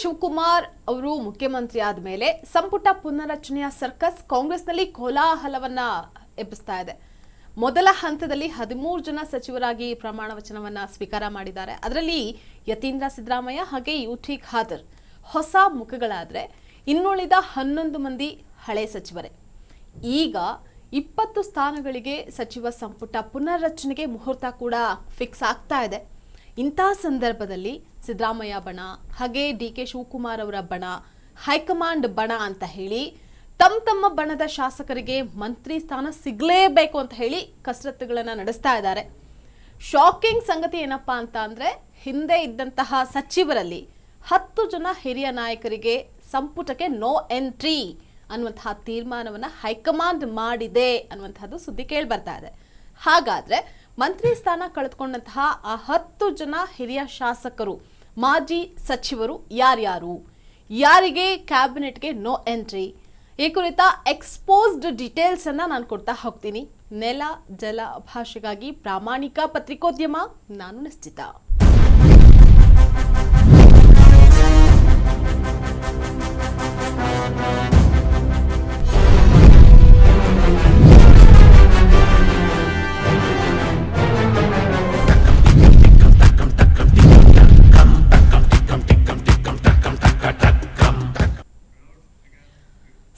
ಶಿವಕುಮಾರ್ ಅವರು ಮುಖ್ಯಮಂತ್ರಿ ಆದ ಮೇಲೆ ಸಂಪುಟ ಪುನರಚನೆಯ ಸರ್ಕಸ್ ಕಾಂಗ್ರೆಸ್ನಲ್ಲಿ ಕೋಲಾಹಲವನ್ನ ಎಬ್ಬಿಸ್ತಾ ಇದೆ. ಮೊದಲ ಹಂತದಲ್ಲಿ 13 ಜನ ಸಚಿವರಾಗಿ ಪ್ರಮಾಣ ವಚನವನ್ನ ಸ್ವೀಕಾರ ಮಾಡಿದ್ದಾರೆ. ಅದರಲ್ಲಿ ಯತೀಂದ್ರ ಸಿದ್ದರಾಮಯ್ಯ ಹಾಗೆ ಯುಟಿ ಖಾದರ್ ಹೊಸ ಮುಖಗಳಾದ್ರೆ ಇನ್ನುಳಿದ 11 ಮಂದಿ ಹಳೆ ಸಚಿವರೇ. ಈಗ 20 ಸ್ಥಾನಗಳಿಗೆ ಸಚಿವ ಸಂಪುಟ ಪುನರ್ರಚನೆಗೆ ಮುಹೂರ್ತ ಕೂಡ ಫಿಕ್ಸ್ ಆಗ್ತಾ ಇದೆ. ಇಂಥ ಸಂದರ್ಭದಲ್ಲಿ ಸಿದ್ದರಾಮಯ್ಯ ಬಣ ಹಾಗೆ ಡಿಕೆ ಶಿವಕುಮಾರ್ ಅವರ ಬಣ ಹೈಕಮಾಂಡ್ ಬಣ ಅಂತ ಹೇಳಿ ತಮ್ಮ ಬಣದ ಶಾಸಕರಿಗೆ ಮಂತ್ರಿ ಸ್ಥಾನ ಸಿಗಲೇಬೇಕು ಅಂತ ಹೇಳಿ ಕಸರತ್ತುಗಳನ್ನ ನಡೆಸ್ತಾ ಇದ್ದಾರೆ. ಶಾಕಿಂಗ್ ಸಂಗತಿ ಏನಪ್ಪಾ ಅಂತ ಅಂದ್ರೆ ಹಿಂದೆ ಇದ್ದಂತಹ ಸಚಿವರಲ್ಲಿ 10 ಜನ ಹಿರಿಯ ನಾಯಕರಿಗೆ ಸಂಪುಟಕ್ಕೆ ನೋ ಎಂಟ್ರಿ ಅನ್ನುವಂತಹ ತೀರ್ಮಾನವನ್ನ ಹೈಕಮಾಂಡ್ ಮಾಡಿದೆ ಅನ್ನುವಂತಹದ್ದು ಸುದ್ದಿ ಕೇಳಿ ಬರ್ತಾ ಇದೆ. ಹಾಗಾದ್ರೆ ಮಂತ್ರಿ ಸ್ಥಾನ ಕಳೆದುಕೊಂಡಂತಹ ಆ 10 ಜನ ಹಿರಿಯ ಶಾಸಕರು ಮಾಜಿ ಸಚಿವರು ಯಾರ್ಯಾರು, ಯಾರಿಗೆ ಕ್ಯಾಬಿನೆಟ್ಗೆ ನೋ ಎಂಟ್ರಿ, ಈ ಕುರಿತ ಎಕ್ಸ್ಪೋಸ್ಡ್ ಡೀಟೇಲ್ಸ್ ಅನ್ನ ನಾನು ಕೊಡ್ತಾ ಹೋಗ್ತೀನಿ. ನೆಲ ಜಲ ಭಾಷೆಗಾಗಿ ಪ್ರಾಮಾಣಿಕ ಪತ್ರಿಕೋದ್ಯಮ, ನಾನು ನಿಶ್ಚಿತ.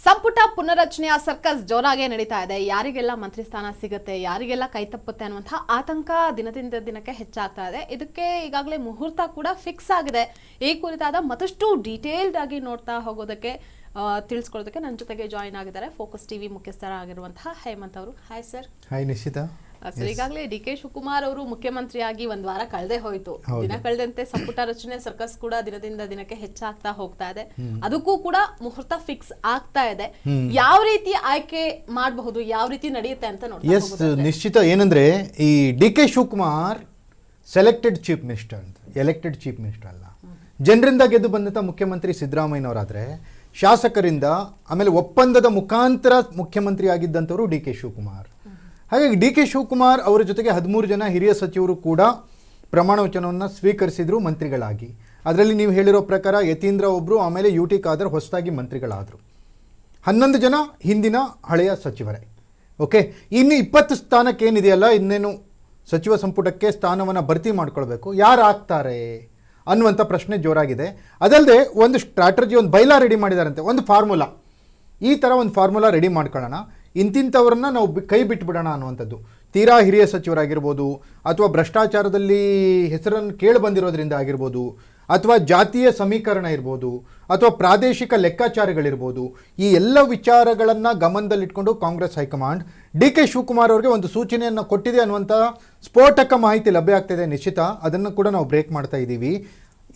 ಸಂಪುಟ ಪುನರಚನೆಯ ಸರ್ಕಸ್ ಜೋರಾಗೆ ನಡೀತಾ ಇದೆ. ಯಾರಿಗೆಲ್ಲ ಮಂತ್ರಿ ಸ್ಥಾನ ಸಿಗುತ್ತೆ, ಯಾರಿಗೆಲ್ಲ ಕೈ ತಪ್ಪುತ್ತೆ ಅನ್ನುವಂತಹ ಆತಂಕ ದಿನದಿಂದ ದಿನಕ್ಕೆ ಹೆಚ್ಚಾಗ್ತಾ ಇದೆ. ಇದಕ್ಕೆ ಈಗಾಗಲೇ ಮುಹೂರ್ತ ಕೂಡ ಫಿಕ್ಸ್ ಆಗಿದೆ. ಈ ಕುರಿತಾದ ಮತ್ತಷ್ಟು ಡೀಟೇಲ್ಡ್ ಆಗಿ ನೋಡ್ತಾ ಹೋಗೋದಕ್ಕೆ ತಿಳಿಸ್ಕೊಳ್ಳೋದಕ್ಕೆ ನನ್ನ ಜೊತೆಗೆ ಜಾಯಿನ್ ಆಗಿದ್ದಾರೆ ಫೋಕಸ್ ಟಿವಿ ಮುಖ್ಯಸ್ಥರಾಗಿರುವಂತಹ ಹೇಮಂತ್ ಅವರು. Hi sir. ಹಾಯ್ ನಿಶ್ಚಿತ. ಸರ್, ಈಗಾಗಲೇ ಡಿಕೆ ಶಿವಕುಮಾರ್ ಅವರು ಮುಖ್ಯಮಂತ್ರಿಯಾಗಿ 1 ವಾರ ಕಳೆದೇ ಹೋಯ್ತು. ದಿನ ಕಳೆದಂತೆ ಸಂಪುಟ ರಚನೆ ಸರ್ಕಸ್ ಕೂಡ ದಿನದಿಂದ ದಿನಕ್ಕೆ ಹೆಚ್ಚಾಗ್ತಾ ಹೋಗ್ತಾ ಇದೆ. ಅದಕ್ಕೂ ಕೂಡ ಮುಹೂರ್ತ ಫಿಕ್ಸ್ ಆಗ್ತಾ ಇದೆ. ಯಾವ ರೀತಿ ಆಯ್ಕೆ ಮಾಡಬಹುದು, ಯಾವ ರೀತಿ ನಡೆಯುತ್ತೆ ಅಂತ ನೋಡಿ. ನಿಶ್ಚಿತ ಏನಂದ್ರೆ ಈ D K Shivakumar selected chief minister ಅಂತ, ಎಲೆಕ್ಟೆಡ್ ಚೀಫ್ ಮಿನಿಸ್ಟರ್ ಅಲ್ಲ. ಜನರಿಂದ ಗೆದ್ದು ಬಂದಂತ ಮುಖ್ಯಮಂತ್ರಿ ಸಿದ್ದರಾಮಯ್ಯನವರಾದ್ರೆ ಶಾಸಕರಿಂದ ಆಮೇಲೆ ಒಪ್ಪಂದದ ಮುಖಾಂತರ ಮುಖ್ಯಮಂತ್ರಿ ಆಗಿದ್ದಂಥವರು ಡಿ ಕೆ ಶಿವಕುಮಾರ್. ಹಾಗಾಗಿ ಡಿ ಕೆ ಶಿವಕುಮಾರ್ ಅವರ ಜೊತೆಗೆ 13 ಜನ ಹಿರಿಯ ಸಚಿವರು ಕೂಡ ಪ್ರಮಾಣ ವಚನವನ್ನು ಸ್ವೀಕರಿಸಿದ್ರು ಮಂತ್ರಿಗಳಾಗಿ. ಅದರಲ್ಲಿ ನೀವು ಹೇಳಿರೋ ಪ್ರಕಾರ ಯತೀಂದ್ರ ಒಬ್ಬರು, ಆಮೇಲೆ ಯುಟಿ ಖಾದರ್ ಹೊಸದಾಗಿ ಮಂತ್ರಿಗಳಾದರು. 11 ಜನ ಹಿಂದಿನ ಹಳೆಯ ಸಚಿವರೇ. ಓಕೆ, ಇನ್ನು 20 ಸ್ಥಾನಕ್ಕೆ ಏನಿದೆಯಲ್ಲ, ಇನ್ನೇನು ಸಚಿವ ಸಂಪುಟಕ್ಕೆ ಸ್ಥಾನವನ್ನು ಭರ್ತಿ ಮಾಡ್ಕೊಳ್ಬೇಕು, ಯಾರು ಆಗ್ತಾರೆ ಅನ್ನುವಂಥ ಪ್ರಶ್ನೆ ಜೋರಾಗಿದೆ. ಅದಲ್ಲದೆ ಒಂದು ಸ್ಟ್ರಾಟಜಿ, ಒಂದು ಬೈಲಾ ರೆಡಿ ಮಾಡಿದಾರಂತೆ, ಒಂದು ಫಾರ್ಮುಲಾ. ಈ ಥರ ಒಂದು ಫಾರ್ಮುಲಾ ರೆಡಿ ಮಾಡ್ಕೊಳ್ಳೋಣ, ಇಂತಿಂಥವ್ರನ್ನ ನಾವು ಕೈ ಬಿಟ್ಬಿಡೋಣ ಅನ್ನುವಂಥದ್ದು. ತೀರಾ ಹಿರಿಯ ಸಚಿವರಾಗಿರ್ಬೋದು, ಅಥವಾ ಭ್ರಷ್ಟಾಚಾರದಲ್ಲಿ ಹೆಸರನ್ನು ಕೇಳಿ ಬಂದಿರೋದ್ರಿಂದ ಆಗಿರ್ಬೋದು, ಅಥವಾ ಜಾತಿಯ ಸಮೀಕರಣ ಇರ್ಬೋದು, ಅಥವಾ ಪ್ರಾದೇಶಿಕ ಲೆಕ್ಕಾಚಾರಗಳಿರ್ಬೋದು. ಈ ಎಲ್ಲ ವಿಚಾರಗಳನ್ನು ಗಮನದಲ್ಲಿಟ್ಕೊಂಡು Congress high command D K Shivakumar ಅವರಿಗೆ ಒಂದು ಸೂಚನೆಯನ್ನು ಕೊಟ್ಟಿದೆ ಅನ್ನುವಂಥ ಸ್ಫೋಟಕ ಮಾಹಿತಿ ಲಭ್ಯ ಆಗ್ತಿದೆ. ನಿಶ್ಚಿತ ಅದನ್ನು ಕೂಡ ನಾವು ಬ್ರೇಕ್ ಮಾಡ್ತಾ ಇದ್ದೀವಿ.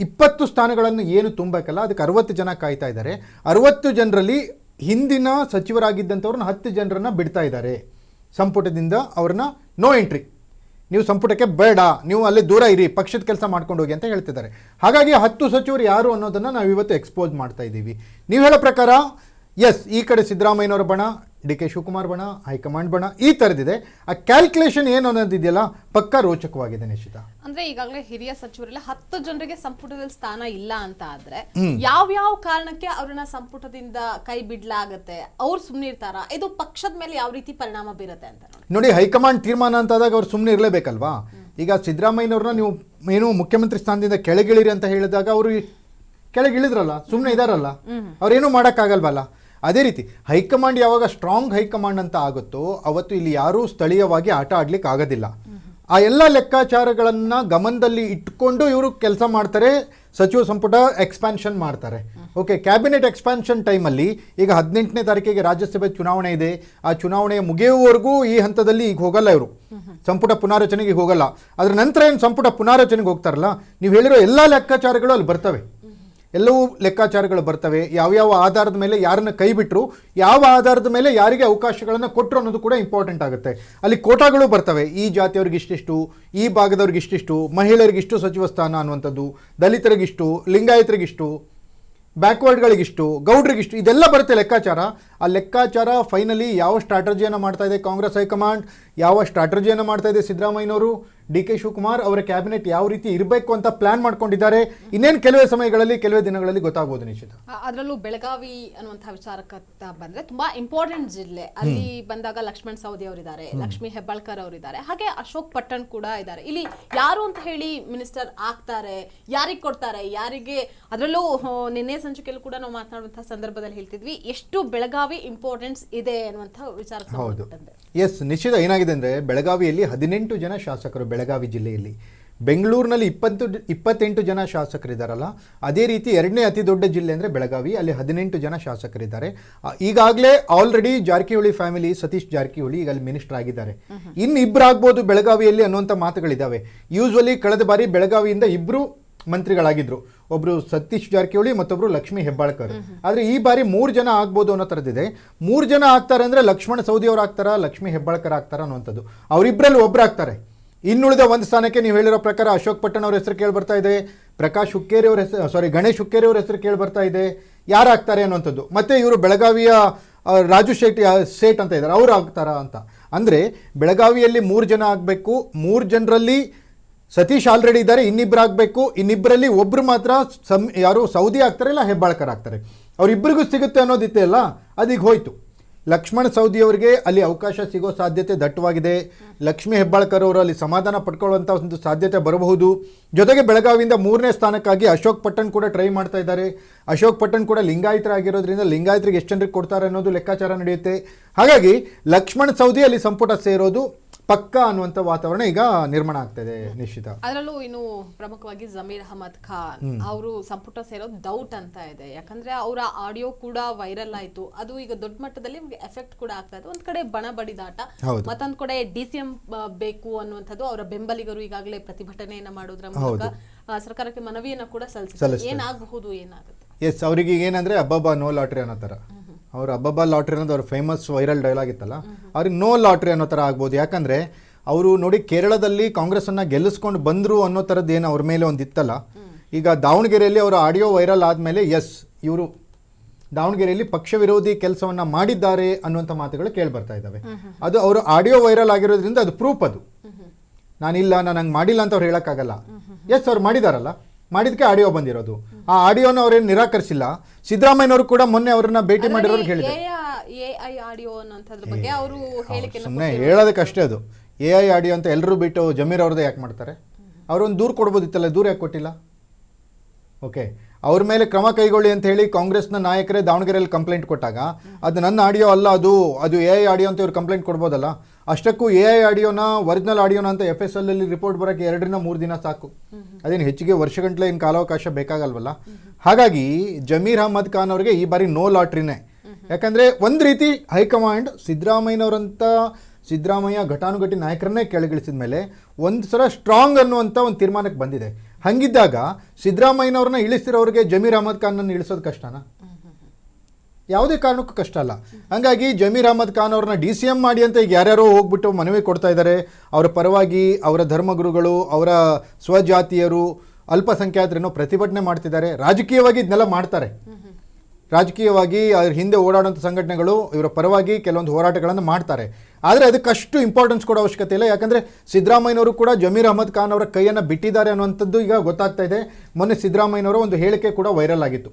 20 ಸ್ಥಾನಗಳನ್ನು ಏನು ತುಂಬಬೇಕಲ್ಲ, ಅದಕ್ಕೆ 60 ಜನ ಕಾಯ್ತಾ ಇದ್ದಾರೆ. 60 ಜನರಲ್ಲಿ ಹಿಂದಿನ ಸಚಿವರಾಗಿದ್ದಂಥವ್ರನ್ನ 10 ಜನರನ್ನು ಬಿಡ್ತಾ ಇದ್ದಾರೆ ಸಂಪುಟದಿಂದ. ಅವ್ರನ್ನ ನೋ ಎಂಟ್ರಿ, ನೀವು ಸಂಪುಟಕ್ಕೆ ಬೇಡ, ನೀವು ಅಲ್ಲಿ ದೂರ ಇರಿ, ಪಕ್ಷದ ಕೆಲಸ ಮಾಡ್ಕೊಂಡು ಹೋಗಿ ಅಂತ ಹೇಳ್ತಿದ್ದಾರೆ. ಹಾಗಾಗಿ 10 ಸಚಿವರು ಯಾರು ಅನ್ನೋದನ್ನು ನಾವು ಇವತ್ತು ಎಕ್ಸ್ಪೋಸ್ ಮಾಡ್ತಾ ಇದ್ದೀವಿ. ನೀವು ಹೇಳೋ ಪ್ರಕಾರ ಎಸ್, ಈ ಕಡೆ ಸಿದ್ದರಾಮಯ್ಯನವರ ಬಣ, ಡಿ ಕೆ ಶಿವಕುಮಾರ್ ಬಣ, ಹೈಕಮಾಂಡ್ ಬಣ, ಈ ಥರದಿದೆ. ಆ ಕ್ಯಾಲ್ಕುಲೇಷನ್ ಏನು ಅನ್ನೋದಿದೆಯಲ್ಲ ಪಕ್ಕಾ ರೋಚಕವಾಗಿದೆ ನಿಶ್ಚಿತ. ಅಂದ್ರೆ ಈಗಾಗಲೇ ಹಿರಿಯ ಸಚಿವರೆಲ್ಲ 10 ಜನರಿಗೆ ಸಂಪುಟದಲ್ಲಿ ಸ್ಥಾನ ಇಲ್ಲ ಅಂತ ಆದ್ರೆ ಯಾವ ಕಾರಣಕ್ಕೆ ಅವ್ರನ್ನ ಸಂಪುಟದಿಂದ ಕೈ ಬಿಡ್ಲಾಗತ್ತೆ, ಅವ್ರು ಸುಮ್ಮನೆ ಇರ್ತಾರ, ಇದು ಪಕ್ಷದ ಮೇಲೆ ಯಾವ ರೀತಿ ಪರಿಣಾಮ ಬೀರುತ್ತೆ ಅಂತ ನೋಡಿ. ಹೈಕಮಾಂಡ್ ತೀರ್ಮಾನ ಅಂತ ಆದಾಗ ಅವ್ರು ಸುಮ್ಮನೆ ಇರಲೇಬೇಕಲ್ವಾ. ಈಗ ಸಿದ್ದರಾಮಯ್ಯನವ್ರನ್ನ ನೀವು ಏನು ಮುಖ್ಯಮಂತ್ರಿ ಸ್ಥಾನದಿಂದ ಕೆಳಗಿಳಿರಿ ಅಂತ ಹೇಳಿದಾಗ ಅವರು ಕೆಳಗಿಳಿದ್ರಲ್ಲ, ಸುಮ್ಮನೆ ಇದಾರಲ್ಲ, ಅವ್ರೇನೂ ಮಾಡೋಕ್ಕಾಗಲ್ವಲ್ಲ. ಅದೇ ರೀತಿ ಹೈಕಮಾಂಡ್ ಯಾವಾಗ ಸ್ಟ್ರಾಂಗ್ ಹೈಕಮಾಂಡ್ ಅಂತ ಆಗುತ್ತೋ ಅವತ್ತು ಇಲ್ಲಿ ಯಾರೂ ಸ್ಥಳೀಯವಾಗಿ ಆಟ ಆಡ್ಲಿಕ್ಕೆ ಆಗೋದಿಲ್ಲ. ಆ ಎಲ್ಲ ಲೆಕ್ಕಾಚಾರಗಳನ್ನು ಗಮನದಲ್ಲಿ ಇಟ್ಕೊಂಡು ಇವರು ಕೆಲಸ ಮಾಡ್ತಾರೆ, ಸಚಿವ ಸಂಪುಟ ಎಕ್ಸ್ಪಾನ್ಷನ್ ಮಾಡ್ತಾರೆ. ಓಕೆ, ಕ್ಯಾಬಿನೆಟ್ ಎಕ್ಸ್ಪಾನ್ಷನ್ ಟೈಮಲ್ಲಿ ಈಗ 18ನೇ ತಾರೀಕಿಗೆ ರಾಜ್ಯಸಭೆ ಚುನಾವಣೆ ಇದೆ. ಆ ಚುನಾವಣೆ ಮುಗಿಯುವವರೆಗೂ ಈ ಹಂತದಲ್ಲಿ ಈಗ ಹೋಗಲ್ಲ, ಇವರು ಸಂಪುಟ ಪುನಾರಚನೆಗೆ ಹೋಗಲ್ಲ. ಅದರ ನಂತರ ಏನು ಸಂಪುಟ ಪುನಾರಚನೆಗೆ ಹೋಗ್ತಾರಲ್ಲ, ನೀವು ಹೇಳಿರೋ ಎಲ್ಲ ಲೆಕ್ಕಾಚಾರಗಳು ಅಲ್ಲಿ ಬರ್ತವೆ. ಎಲ್ಲವೂ ಲೆಕ್ಕಾಚಾರಗಳು ಬರ್ತವೆ. ಯಾವ್ಯಾವ ಆಧಾರದ ಮೇಲೆ ಯಾರನ್ನ ಕೈ ಬಿಟ್ಟರು, ಯಾವ ಆಧಾರದ ಮೇಲೆ ಯಾರಿಗೆ ಅವಕಾಶಗಳನ್ನು ಕೊಟ್ಟರು ಅನ್ನೋದು ಕೂಡ ಇಂಪಾರ್ಟೆಂಟ್ ಆಗುತ್ತೆ. ಅಲ್ಲಿ ಕೋಟಾಗಳು ಬರ್ತವೆ. ಈ ಜಾತಿಯವ್ರಿಗೆ ಇಷ್ಟಿಷ್ಟು, ಈ ಭಾಗದವ್ರಿಗೆ ಇಷ್ಟಿಷ್ಟು, ಮಹಿಳೆಯರಿಗಿಷ್ಟು ಸಚಿವ ಸ್ಥಾನ ಅನ್ನುವಂಥದ್ದು, ದಲಿತರಿಗಿಷ್ಟು, ಲಿಂಗಾಯತರಿಗಿಷ್ಟು, ಬ್ಯಾಕ್ವರ್ಡ್ಗಳಿಗಿಷ್ಟು, ಗೌಡ್ರಿಗಿಷ್ಟು, ಇದೆಲ್ಲ ಬರುತ್ತೆ ಲೆಕ್ಕಾಚಾರ. ಆ ಲೆಕ್ಕಾಚಾರ ಫೈನಲಿ ಯಾವ ಸ್ಟ್ರಾಟಜಿಯನ್ನು ಮಾಡ್ತಾ ಇದೆ ಕಾಂಗ್ರೆಸ್ ಹೈಕಮಾಂಡ್, ಯಾವ ಸ್ಟ್ರಾಟಜಿಯನ್ನು ಮಾಡ್ತಾ ಇದೆ ಸಿದ್ದರಾಮಯ್ಯನವರು, ಡಿ ಕೆ ಶಿವಕುಮಾರ್ ಅವರ ಕ್ಯಾಬಿನೆಟ್ ಯಾವ ರೀತಿ ಇರಬೇಕು ಅಂತ ಪ್ಲಾನ್ ಮಾಡ್ಕೊಂಡಿದ್ದಾರೆ, ಇನ್ನೇನು ಕೆಲವೇ ಸಮಯಗಳಲ್ಲಿ ಕೆಲವೇ ದಿನಗಳಲ್ಲಿ ಗೊತ್ತಾಗ್ಬೋದು ನಿಶ್ಚಿತ. ಅದರಲ್ಲೂ ಬೆಳಗಾವಿ ಅನ್ನುವಂತಹ ವಿಚಾರಕ್ಕೆ ಬಂದ್ರೆ ತುಂಬಾ ಇಂಪಾರ್ಟೆಂಟ್ ಜಿಲ್ಲೆ. ಅಲ್ಲಿ ಬಂದಾಗ ಲಕ್ಷ್ಮಣ್ ಸವದಿ ಅವರಿದ್ದಾರೆ, ಲಕ್ಷ್ಮೀ ಹೆಬ್ಬಾಳ್ಕರ್ ಅವರಿದ್ದಾರೆ, ಹಾಗೆ ಅಶೋಕ್ ಪಟ್ಟಣ್ ಕೂಡ ಇದ್ದಾರೆ. ಇಲ್ಲಿ ಯಾರು ಅಂತ ಹೇಳಿ ಮಿನಿಸ್ಟರ್ ಆಗ್ತಾರೆ, ಯಾರಿಗೆ ಕೊಡ್ತಾರೆ, ಯಾರಿಗೆ, ಅದರಲ್ಲೂ ನಿನ್ನೆ ಸಂಚಿಕೆಯಲ್ಲಿ ಕೂಡ ನಾವು ಮಾತನಾಡುವಂತಹ ಸಂದರ್ಭದಲ್ಲಿ ಹೇಳ್ತಿದ್ವಿ ಎಷ್ಟು ಬೆಳಗಾವಿ ಇಂಪಾರ್ಟೆನ್ಸ್ ಇದೆ ಅನ್ನುವಂತಹ ವಿಚಾರಕ್ಕೆ ಸಂಬಂಧಪಟ್ಟಂತೆ. ಎಸ್ ನಿಶ್ಚಿತ. ಏನಾಗಿದೆ ಅಂದರೆ ಬೆಳಗಾವಿಯಲ್ಲಿ 18 ಜನ ಶಾಸಕರು, ಬೆಳಗಾವಿ ಜಿಲ್ಲೆಯಲ್ಲಿ. ಬೆಂಗಳೂರಿನಲ್ಲಿ 28 ಜನ ಶಾಸಕರಿದ್ದಾರಲ್ಲ, ಅದೇ ರೀತಿ ಎರಡನೇ ಅತಿ ದೊಡ್ಡ ಜಿಲ್ಲೆ ಅಂದರೆ ಬೆಳಗಾವಿ, ಅಲ್ಲಿ 18 ಜನ ಶಾಸಕರಿದ್ದಾರೆ. ಈಗಾಗಲೇ ಆಲ್ರೆಡಿ ಜಾರಕಿಹೊಳಿ ಫ್ಯಾಮಿಲಿ, ಸತೀಶ್ ಜಾರಕಿಹೊಳಿ ಈಗ ಅಲ್ಲಿ ಮಿನಿಸ್ಟರ್ ಆಗಿದ್ದಾರೆ. ಇನ್ನು ಇಬ್ಬರು ಆಗ್ಬೋದು ಬೆಳಗಾವಿಯಲ್ಲಿ ಅನ್ನುವಂಥ ಮಾತುಗಳಿದ್ದಾವೆ. ಯೂಶ್ವಲಿ ಕಳೆದ ಬಾರಿ ಬೆಳಗಾವಿಯಿಂದ ಇಬ್ಬರು ಮಂತ್ರಿಗಳಾಗಿದ್ರು, ಒಬ್ರು ಸತೀಶ್ ಜಾರಕಿಹೊಳಿ ಮತ್ತೊಬ್ರು ಲಕ್ಷ್ಮೀ ಹೆಬ್ಬಾಳ್ಕರ್. ಆದ್ರೆ ಈ ಬಾರಿ 3 ಜನ ಆಗ್ಬೋದು ಅನ್ನೋ ಥರದಿದೆ. 3 ಜನ ಆಗ್ತಾರೆ ಅಂದ್ರೆ ಲಕ್ಷ್ಮಣ ಸವದಿ ಅವ್ರು ಆಗ್ತಾರ, ಲಕ್ಷ್ಮೀ ಹೆಬ್ಬಾಳ್ಕರ್ ಆಗ್ತಾರ ಅನ್ನುವಂಥದ್ದು. ಅವರಿಬ್ಬರಲ್ಲಿ ಒಬ್ರು ಆಗ್ತಾರೆ. ಇನ್ನುಳಿದ ಒಂದು ಸ್ಥಾನಕ್ಕೆ ನೀವು ಹೇಳಿರೋ ಪ್ರಕಾರ ಅಶೋಕ್ ಪಟ್ಟಣ್ ಅವ್ರ ಹೆಸರು ಕೇಳಿ ಬರ್ತಾ ಇದೆ, ಪ್ರಕಾಶ್ ಹುಕ್ಕೇರಿ ಅವ್ರ ಹೆಸರು, ಗಣೇಶ್ ಹುಕ್ಕೇರಿ ಅವ್ರ ಹೆಸರು ಕೇಳಿ ಬರ್ತಾ ಇದೆ. ಯಾರಾಗ್ತಾರೆ ಅನ್ನುವಂಥದ್ದು. ಮತ್ತೆ ಇವರು ಬೆಳಗಾವಿಯ ರಾಜು ಸೇಠ್ ಅಂತ ಇದ್ದಾರೆ, ಅವ್ರು ಆಗ್ತಾರಾ ಅಂತ. ಅಂದ್ರೆ ಬೆಳಗಾವಿಯಲ್ಲಿ 3 ಜನ ಆಗಬೇಕು. 3 ಜನರಲ್ಲಿ ಸತೀಶ್ ಆಲ್ರೆಡಿ ಇದ್ದಾರೆ, ಇನ್ನಿಬ್ಬರು ಆಗಬೇಕು. ಇನ್ನಿಬ್ಬರಲ್ಲಿ ಒಬ್ರು ಮಾತ್ರ ಯಾರು ಸೌದಿ ಆಗ್ತಾರೆ, ಇಲ್ಲ ಹೆಬ್ಬಾಳ್ಕರ್ ಆಗ್ತಾರೆ. ಅವರಿಬ್ಬರಿಗೂ ಸಿಗುತ್ತೆ ಅನ್ನೋದಿತ್ತೆ ಅಲ್ಲ, ಅದೀಗ ಹೋಯ್ತು. ಲಕ್ಷ್ಮಣ್ ಸವದಿ ಅವರಿಗೆ ಅಲ್ಲಿ ಅವಕಾಶ ಸಿಗೋ ಸಾಧ್ಯತೆ ದಟ್ಟವಾಗಿದೆ. ಲಕ್ಷ್ಮೀ ಹೆಬ್ಬಾಳ್ಕರ್ ಅವರು ಅಲ್ಲಿ ಸಮಾಧಾನ ಪಡ್ಕೊಳ್ಳುವಂಥ ಒಂದು ಸಾಧ್ಯತೆ ಬರಬಹುದು. ಜೊತೆಗೆ ಬೆಳಗಾವಿಯಿಂದ 3ನೇ ಸ್ಥಾನಕ್ಕಾಗಿ ಅಶೋಕ್ ಪಟ್ಟಣ್ ಕೂಡ ಟ್ರೈ ಮಾಡ್ತಾ ಇದ್ದಾರೆ. ಅಶೋಕ್ ಪಟ್ಟಣ್ ಕೂಡ ಲಿಂಗಾಯತರಾಗಿರೋದ್ರಿಂದ ಲಿಂಗಾಯತರಿಗೆ ಎಷ್ಟು ಜನರಿಗೆ ಕೊಡ್ತಾರೆ ಅನ್ನೋದು ಲೆಕ್ಕಾಚಾರ ನಡೆಯುತ್ತೆ. ಹಾಗಾಗಿ ಲಕ್ಷ್ಮಣ್ ಸವದಿ ಅಲ್ಲಿ ಸಂಪುಟ ಸೇರೋದು ಪಕ್ಕ ಅನ್ನುವಂಥ ವಾತಾವರಣ ಈಗ ನಿರ್ಮಾಣ ಆಗ್ತದೆ ನಿಶ್ಚಿತ. ಅದರಲ್ಲೂ ಇನ್ನು ಪ್ರಮುಖವಾಗಿ ಜಮೀರ್ ಅಹಮದ್ ಖಾನ್ ಅವರು ಸಂಪುಟ ಸೇರೋದು ಡೌಟ್ ಅಂತ ಇದೆ. ಯಾಕಂದ್ರೆ ಅವರ ಆಡಿಯೋ ಕೂಡ ವೈರಲ್ ಆಯ್ತು, ಅದು ಈಗ ದೊಡ್ಡ ಮಟ್ಟದಲ್ಲಿ ಎಫೆಕ್ಟ್ ಕೂಡ ಆಗ್ತಾ ಇದೆ. ಒಂದ್ ಕಡೆ ಬಣ ಬಡಿದಾಟ, ಮತ್ತೊಂದ್ ಕಡೆ DCM ಬೇಕು ಅನ್ನುವಂಥದ್ದು. ಅವರ ಬೆಂಬಲಿಗರು ಈಗಾಗಲೇ ಪ್ರತಿಭಟನೆಯನ್ನ ಮಾಡೋದ್ರ ಮೂಲಕ ಸರ್ಕಾರಕ್ಕೆ ಮನವಿಯನ್ನ ಕೂಡ ಸಲ್ಲಿಸಿದ್ದಾರೆ. ಏನಾಗಬಹುದು, ಏನಾಗುತ್ತೆ? ಎಸ್, ಅವರಿಗೆ ಏನಂದ್ರೆ ಅಬ್ಬಬ್ಬಾ ನೋ ಲಾಟ್ರಿ ಅನ್ನೋ ತರ. ಅವ್ರು ಅಬ್ಬಬ್ಬಾ ಲಾಟ್ರಿ ಅನ್ನೋದು ಅವ್ರ ಫೇಮಸ್ ವೈರಲ್ ಡೈಲಾಗ್ ಇತ್ತಲ್ಲ, ಅವ್ರಿಗೆ ನೋ ಲಾಟ್ರಿ ಅನ್ನೋ ಥರ ಆಗ್ಬೋದು. ಯಾಕಂದರೆ ಅವರು ನೋಡಿ ಕೇರಳದಲ್ಲಿ ಕಾಂಗ್ರೆಸ್ಸನ್ನು ಗೆಲ್ಲಿಸ್ಕೊಂಡು ಬಂದರು ಅನ್ನೋ ಥರದ್ದು ಏನು ಅವ್ರ ಮೇಲೆ ಒಂದು ಇತ್ತಲ್ಲ. ಈಗ ದಾವಣಗೆರೆಯಲ್ಲಿ ಅವರ ಆಡಿಯೋ ವೈರಲ್ ಆದಮೇಲೆ ಎಸ್ ಇವರು ದಾವಣಗೆರೆಯಲ್ಲಿ ಪಕ್ಷ ವಿರೋಧಿ ಕೆಲಸವನ್ನು ಮಾಡಿದ್ದಾರೆ ಅನ್ನುವಂಥ ಮಾತುಗಳು ಕೇಳಿ ಬರ್ತಾ ಇದ್ದಾವೆ. ಅದು ಅವರು ಆಡಿಯೋ ವೈರಲ್ ಆಗಿರೋದ್ರಿಂದ ಅದು ಪ್ರೂಫ್. ಅದು ನಾನಿಲ್ಲ, ನಾನು ಹಂಗೆ ಮಾಡಿಲ್ಲ ಅಂತ ಅವ್ರು ಹೇಳೋಕ್ಕಾಗಲ್ಲ. ಎಸ್, ಅವ್ರು ಮಾಡಿದಾರಲ್ಲ, ಮಾಡಿದಕ್ಕೆ ಆಡಿಯೋ ಬಂದಿರೋದು. ಆ ಆಡಿಯೋನ ಅವ್ರೇನು ನಿರಾಕರಿಸಿಲ್ಲ. ಸಿದ್ದರಾಮಯ್ಯನವರು ಕೂಡ ಮೊನ್ನೆ ಅವ್ರನ್ನ ಭೇಟಿ ಮಾಡಿರೋರು ಹೇಳಿದ್ರು. ಸುಮ್ಮನೆ ಹೇಳೋದಕ್ಕಷ್ಟೇ ಅದು. AI ಆಡಿಯೋ ಅಂತ ಎಲ್ಲರೂ ಬಿಟ್ಟು ಜಮೀರ್ ಅವ್ರದ್ದೇ ಯಾಕೆ ಮಾಡ್ತಾರೆ? ಅವರೊಂದು ದೂರು ಕೊಡ್ಬೋದಿತ್ತಲ್ಲ, ದೂರ ಯಾಕೆ ಕೊಟ್ಟಿಲ್ಲ? ಓಕೆ, ಅವ್ರ ಮೇಲೆ ಕ್ರಮ ಕೈಗೊಳ್ಳಿ ಅಂತ ಹೇಳಿ ಕಾಂಗ್ರೆಸ್ನ ನಾಯಕರೇ ದಾವಣಗೆರೆಯಲ್ಲಿ ಕಂಪ್ಲೇಂಟ್ ಕೊಟ್ಟಾಗ ಅದು ನನ್ನ ಆಡಿಯೋ ಅಲ್ಲ, ಅದು AI ಆಡಿಯೋ ಅಂತ ಇವ್ರು ಕಂಪ್ಲೇಂಟ್ ಕೊಡ್ಬೋದಲ್ಲ. ಅಷ್ಟಕ್ಕೂ AI ಆಡಿಯೋನ ಒರಿಜಿನಲ್ ಆಡಿಯೋನ ಅಂತ FSL ಅಲ್ಲಿ ರಿಪೋರ್ಟ್ ಬರೋಕ್ಕೆ 2-3 ದಿನ ಸಾಕು. ಅದೇನು ಹೆಚ್ಚಿಗೆ ವರ್ಷಗಂಟ್ಲೆ ಏನು ಕಾಲಾವಕಾಶ ಬೇಕಾಗಲ್ವಲ್ಲ. ಹಾಗಾಗಿ ಜಮೀರ್ ಅಹಮದ್ ಖಾನ್ ಅವರಿಗೆ ಈ ಬಾರಿ ನೋ ಲಾಟ್ರಿನೇ. ಯಾಕಂದರೆ ಒಂದು ರೀತಿ ಹೈಕಮಾಂಡ್ ಸಿದ್ದರಾಮಯ್ಯ ಘಟಾನುಘಟಿ ನಾಯಕರನ್ನೇ ಕೆಳಗಿಳಿಸಿದ ಮೇಲೆ ಒಂದು ಸಲ ಸ್ಟ್ರಾಂಗ್ ಅನ್ನುವಂಥ ಒಂದು ತೀರ್ಮಾನಕ್ಕೆ ಬಂದಿದೆ. ಹಂಗಿದ್ದಾಗ ಸಿದ್ದರಾಮಯ್ಯನವ್ರನ್ನ ಇಳಿಸಿರೋರಿಗೆ ಜಮೀರ್ ಅಹಮದ್ ಖಾನ್ ಇಳಿಸೋದು ಕಷ್ಟನಾ? ಯಾವುದೇ ಕಾರಣಕ್ಕೂ ಕಷ್ಟ ಅಲ್ಲ. ಹಂಗಾಗಿ ಜಮೀರ್ ಅಹಮದ್ ಖಾನ್ ಅವ್ರನ್ನ DCM ಮಾಡಿ ಅಂತ ಈಗ ಯಾರ್ಯಾರೋ ಹೋಗ್ಬಿಟ್ಟು ಮನವಿ ಕೊಡ್ತಾ ಇದ್ದಾರೆ. ಅವರ ಪರವಾಗಿ ಅವರ ಧರ್ಮಗುರುಗಳು, ಅವರ ಸ್ವಜಾತಿಯರು, ಅಲ್ಪಸಂಖ್ಯಾತರೇನೋ ಪ್ರತಿಭಟನೆ ಮಾಡ್ತಿದ್ದಾರೆ. ರಾಜಕೀಯವಾಗಿ ಇದನ್ನೆಲ್ಲ ಮಾಡ್ತಾರೆ. ರಾಜಕೀಯವಾಗಿ ಅದ್ರ ಹಿಂದೆ ಓಡಾಡುವಂಥ ಸಂಘಟನೆಗಳು ಇವರ ಪರವಾಗಿ ಕೆಲವೊಂದು ಹೋರಾಟಗಳನ್ನು ಮಾಡ್ತಾರೆ. ಆದರೆ ಅದಕ್ಕಷ್ಟು ಇಂಪಾರ್ಟೆನ್ಸ್ ಕೊಡೋ ಅವಶ್ಯಕತೆ ಇಲ್ಲ. ಯಾಕಂದರೆ ಸಿದ್ದರಾಮಯ್ಯನವರು ಕೂಡ ಜಮೀರ್ ಅಹಮದ್ ಖಾನ್ ಅವರ ಕೈಯನ್ನು ಬಿಟ್ಟಿದ್ದಾರೆ ಅನ್ನುವಂಥದ್ದು ಈಗ ಗೊತ್ತಾಗ್ತಾ ಇದೆ. ಮೊನ್ನೆ ಸಿದ್ದರಾಮಯ್ಯನವರ ಒಂದು ಹೇಳಿಕೆ ಕೂಡ ವೈರಲ್ ಆಗಿತ್ತು.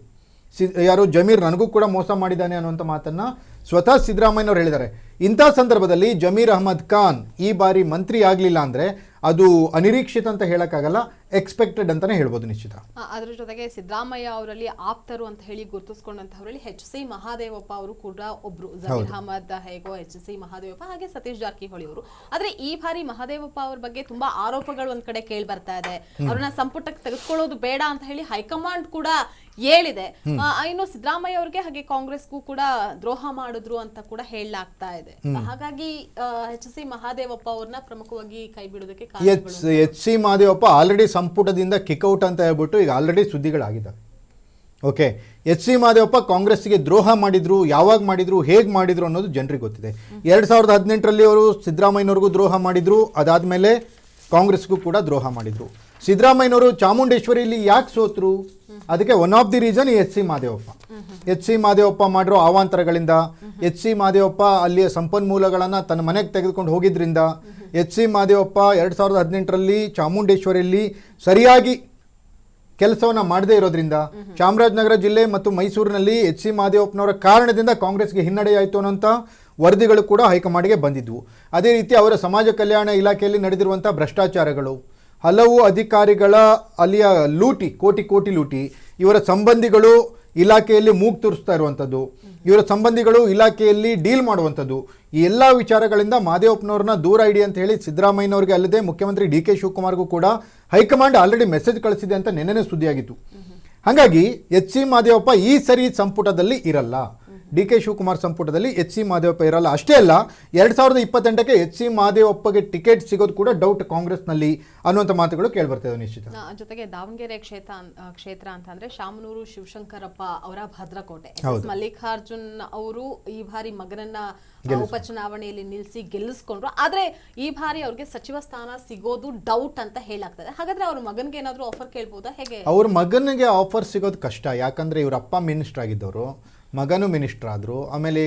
ಯಾರು ಜಮೀರ್ ನನಗೂ ಕೂಡ ಮೋಸ ಮಾಡಿದ್ದಾನೆ ಅನ್ನುವಂಥ ಮಾತನ್ನು ಸ್ವತಃ ಸಿದ್ದರಾಮಯ್ಯನವರು ಹೇಳಿದ್ದಾರೆ. ಇಂಥ ಸಂದರ್ಭದಲ್ಲಿ ಜಮೀರ್ ಅಹಮದ್ ಖಾನ್ ಈ ಬಾರಿ ಮಂತ್ರಿ ಆಗಲಿಲ್ಲ ಅಂದರೆ ಅದು ಅನಿರೀಕ್ಷಿತ ಅಂತ ಹೇಳೋಕ್ಕಾಗಲ್ಲ, ಎಕ್ಸ್ಪೆಕ್ಟೆಡ್ ಅಂತಾನೆ ಹೇಳ್ಬೋದು ನಿಶ್ಚಿತ. ಅದರ ಜೊತೆಗೆ ಸಿದ್ದರಾಮಯ್ಯ ಅವರಲ್ಲಿ ಆಪ್ತರು ಅಂತ ಹೇಳಿ ಗುರುತಿಸಿಕೊಂಡಂತವರಲ್ಲಿ HC ಮಹಾದೇವಪ್ಪ ಅವರು ಕೂಡ ಒಬ್ರು. ಜಮೀರ್ ಅಹಮದ್ ಹೇಗೋ HC ಮಹಾದೇವಪ್ಪ, ಹಾಗೆ ಸತೀಶ್ ಜಾರಕಿಹೊಳಿ ಅವರು. ಆದ್ರೆ ಈ ಬಾರಿ ಮಹಾದೇವಪ್ಪ ಅವ್ರ ಬಗ್ಗೆ ತುಂಬಾ ಆರೋಪಗಳು ಒಂದ್ ಕಡೆ ಕೇಳಿ ಬರ್ತಾ ಇದೆ. ಅವ್ರನ್ನ ಸಂಪುಟಕ್ಕೆ ತೆಗೆದುಕೊಳ್ಳೋದು ಬೇಡ ಅಂತ ಹೇಳಿ ಹೈಕಮಾಂಡ್ ಕೂಡ ಹೇಳಿದೆ. ಇನ್ನು ಸಿದ್ದರಾಮಯ್ಯ ಅವ್ರಿಗೆ ಹಾಗೆ ಕಾಂಗ್ರೆಸ್ಗೂ ಕೂಡ ದ್ರೋಹ ಮಾಡಿದ್ರು ಅಂತ ಕೂಡ ಹೇಳಲಾಗ್ತಾ ಇದೆ. ಹಾಗಾಗಿ HC ಮಹಾದೇವಪ್ಪ ಅವ್ರನ್ನ ಪ್ರಮುಖವಾಗಿ ಕೈ ಬಿಡೋದಕ್ಕೆ HC ಮಹಾದೇವಪ್ಪ ಆಲ್ರೆಡಿ ಸಂಪುಟದಿಂದ ಕಿಕ್ಔಟ್ ಅಂತ ಹೇಳ್ಬಿಟ್ಟು ಈಗ ಆಲ್ರೆಡಿ ಸುದ್ದಿಗಳಾಗಿದ್ದಾವೆ. ಓಕೆ, HC ಮಹಾದೇವಪ್ಪ ಕಾಂಗ್ರೆಸ್ಗೆ ದ್ರೋಹ ಮಾಡಿದ್ರು, ಯಾವಾಗ ಮಾಡಿದ್ರು, ಹೇಗೆ ಮಾಡಿದ್ರು ಅನ್ನೋದು ಜನರಿಗೆ ಗೊತ್ತಿದೆ. 2018ರಲ್ಲಿ ಅವರು ಸಿದ್ದರಾಮಯ್ಯನವ್ರಿಗೂ ದ್ರೋಹ ಮಾಡಿದ್ರು, ಅದಾದಮೇಲೆ ಕಾಂಗ್ರೆಸ್ಗೂ ಕೂಡ ದ್ರೋಹ ಮಾಡಿದ್ರು. ಸಿದ್ದರಾಮಯ್ಯನವರು ಚಾಮುಂಡೇಶ್ವರಿಯಲ್ಲಿ ಯಾಕೆ ಸೋತರು? ಅದಕ್ಕೆ one of the reason H C Madevappa ಮಾಡಿರೋ ಅವಾಂತರಗಳಿಂದ, ಎಚ್ ಸಿ ಮಾದೇವಪ್ಪ ಅಲ್ಲಿಯ ಸಂಪನ್ಮೂಲಗಳನ್ನು ತನ್ನ ಮನೆಗೆ ತೆಗೆದುಕೊಂಡು ಹೋಗಿದ್ರಿಂದ, ಎಚ್ ಸಿ ಮಾದೇವಪ್ಪ 2018ರಲ್ಲಿ ಚಾಮುಂಡೇಶ್ವರಿಯಲ್ಲಿ ಸರಿಯಾಗಿ ಕೆಲಸವನ್ನು ಮಾಡದೇ ಇರೋದ್ರಿಂದ, ಚಾಮರಾಜನಗರ ಜಿಲ್ಲೆ ಮತ್ತು ಮೈಸೂರಿನಲ್ಲಿ ಎಚ್ ಸಿ ಮಾದೇವಪ್ಪನವರ ಕಾರಣದಿಂದ ಕಾಂಗ್ರೆಸ್ಗೆ ಹಿನ್ನಡೆಯಾಯಿತು ಅನ್ನೋಂಥ ವರದಿಗಳು ಕೂಡ ಹೈಕಮಾಂಡ್ಗೆ ಬಂದಿದ್ವು. ಅದೇ ರೀತಿ ಅವರ ಸಮಾಜ ಕಲ್ಯಾಣ ಇಲಾಖೆಯಲ್ಲಿ ನಡೆದಿರುವಂಥ ಭ್ರಷ್ಟಾಚಾರಗಳು, ಹಲವು ಅಧಿಕಾರಿಗಳ ಅಲ್ಲಿಯ ಲೂಟಿ, ಕೋಟಿ ಲೂಟಿ, ಇವರ ಸಂಬಂಧಿಗಳು ಇಲಾಖೆಯಲ್ಲಿ ಮೂಗು ತೂರಿಸ್ತಾ ಇರುವಂಥದ್ದು, ಇವರ ಸಂಬಂಧಿಗಳು ಇಲಾಖೆಯಲ್ಲಿ ಡೀಲ್ ಮಾಡುವಂಥದ್ದು, ಈ ಎಲ್ಲ ವಿಚಾರಗಳಿಂದ ಮಾದೇವಪ್ಪನವ್ರನ್ನ ದೂರ ಇಡಿ ಅಂತ ಹೇಳಿ ಸಿದ್ದರಾಮಯ್ಯನವ್ರಿಗೆ ಅಲ್ಲದೆ ಮುಖ್ಯಮಂತ್ರಿ ಡಿ ಕೆ ಶಿವಕುಮಾರ್ಗೂ ಕೂಡ ಹೈಕಮಾಂಡ್ ಆಲ್ರೆಡಿ ಮೆಸೇಜ್ ಕಳಿಸಿದೆ ಅಂತ ನೆನ್ನೆನೇ ಸುದ್ದಿಯಾಗಿತ್ತು. ಹಾಗಾಗಿ ಎಚ್ ಸಿ ಮಾದೇವಪ್ಪ ಈ ಸರಿ ಸಂಪುಟದಲ್ಲಿ ಇರಲ್ಲ, ಡಿ ಕೆ ಶಿವಕುಮಾರ್ ಸಂಪುಟದಲ್ಲಿ ಎಚ್ ಸಿ ಮಾದೇವಪ್ಪ ಇರಲ್ಲ. ಅಷ್ಟೇ ಅಲ್ಲ, 2028ಕ್ಕೆ ಎಚ್ ಸಿ ಮಾದೇವಪ್ಪಗೆ ಟಿಕೆಟ್ ಸಿಗೋದು ಕೂಡ ಡೌಟ್ ಕಾಂಗ್ರೆಸ್ನಲ್ಲಿ ಅನ್ನುವಂಥ ಮಾತುಗಳು ಕೇಳಿಬರ್ತದೆ ನಿಶ್ಚಿತ. ಜೊತೆಗೆ ದಾವಣಗೆರೆ ಕ್ಷೇತ್ರ ಅಂತಂದ್ರೆ ಶಾಮನೂರು ಶಿವಶಂಕರಪ್ಪ ಅವರ ಭದ್ರಕೋಟೆ. ಮಲ್ಲಿಕಾರ್ಜುನ್ ಅವರು ಈ ಬಾರಿ ಮಗನನ್ನ ಉಪಚುನಾವಣೆಯಲ್ಲಿ ನಿಲ್ಲಿಸಿ ಗೆಲ್ಲಿಸ್ಕೊಂಡ್ರು. ಆದ್ರೆ ಈ ಬಾರಿ ಅವ್ರಿಗೆ ಸಚಿವ ಸ್ಥಾನ ಸಿಗೋದು ಡೌಟ್ ಅಂತ ಹೇಳಾಗ್ತದೆ. ಹಾಗಾದ್ರೆ ಅವ್ರ ಮಗನ್ಗೆ ಏನಾದ್ರು ಆಫರ್ ಕೇಳ್ಬೋದಾ, ಹೇಗೆ? ಅವ್ರ ಮಗನಿಗೆ ಆಫರ್ ಸಿಗೋದು ಕಷ್ಟ, ಯಾಕಂದ್ರೆ ಇವ್ರ ಅಪ್ಪ ಮಿನಿಸ್ಟರ್ ಆಗಿದ್ದವರು, ಮಗನೂ ಮಿನಿಸ್ಟರ್ ಆದರು, ಆಮೇಲೆ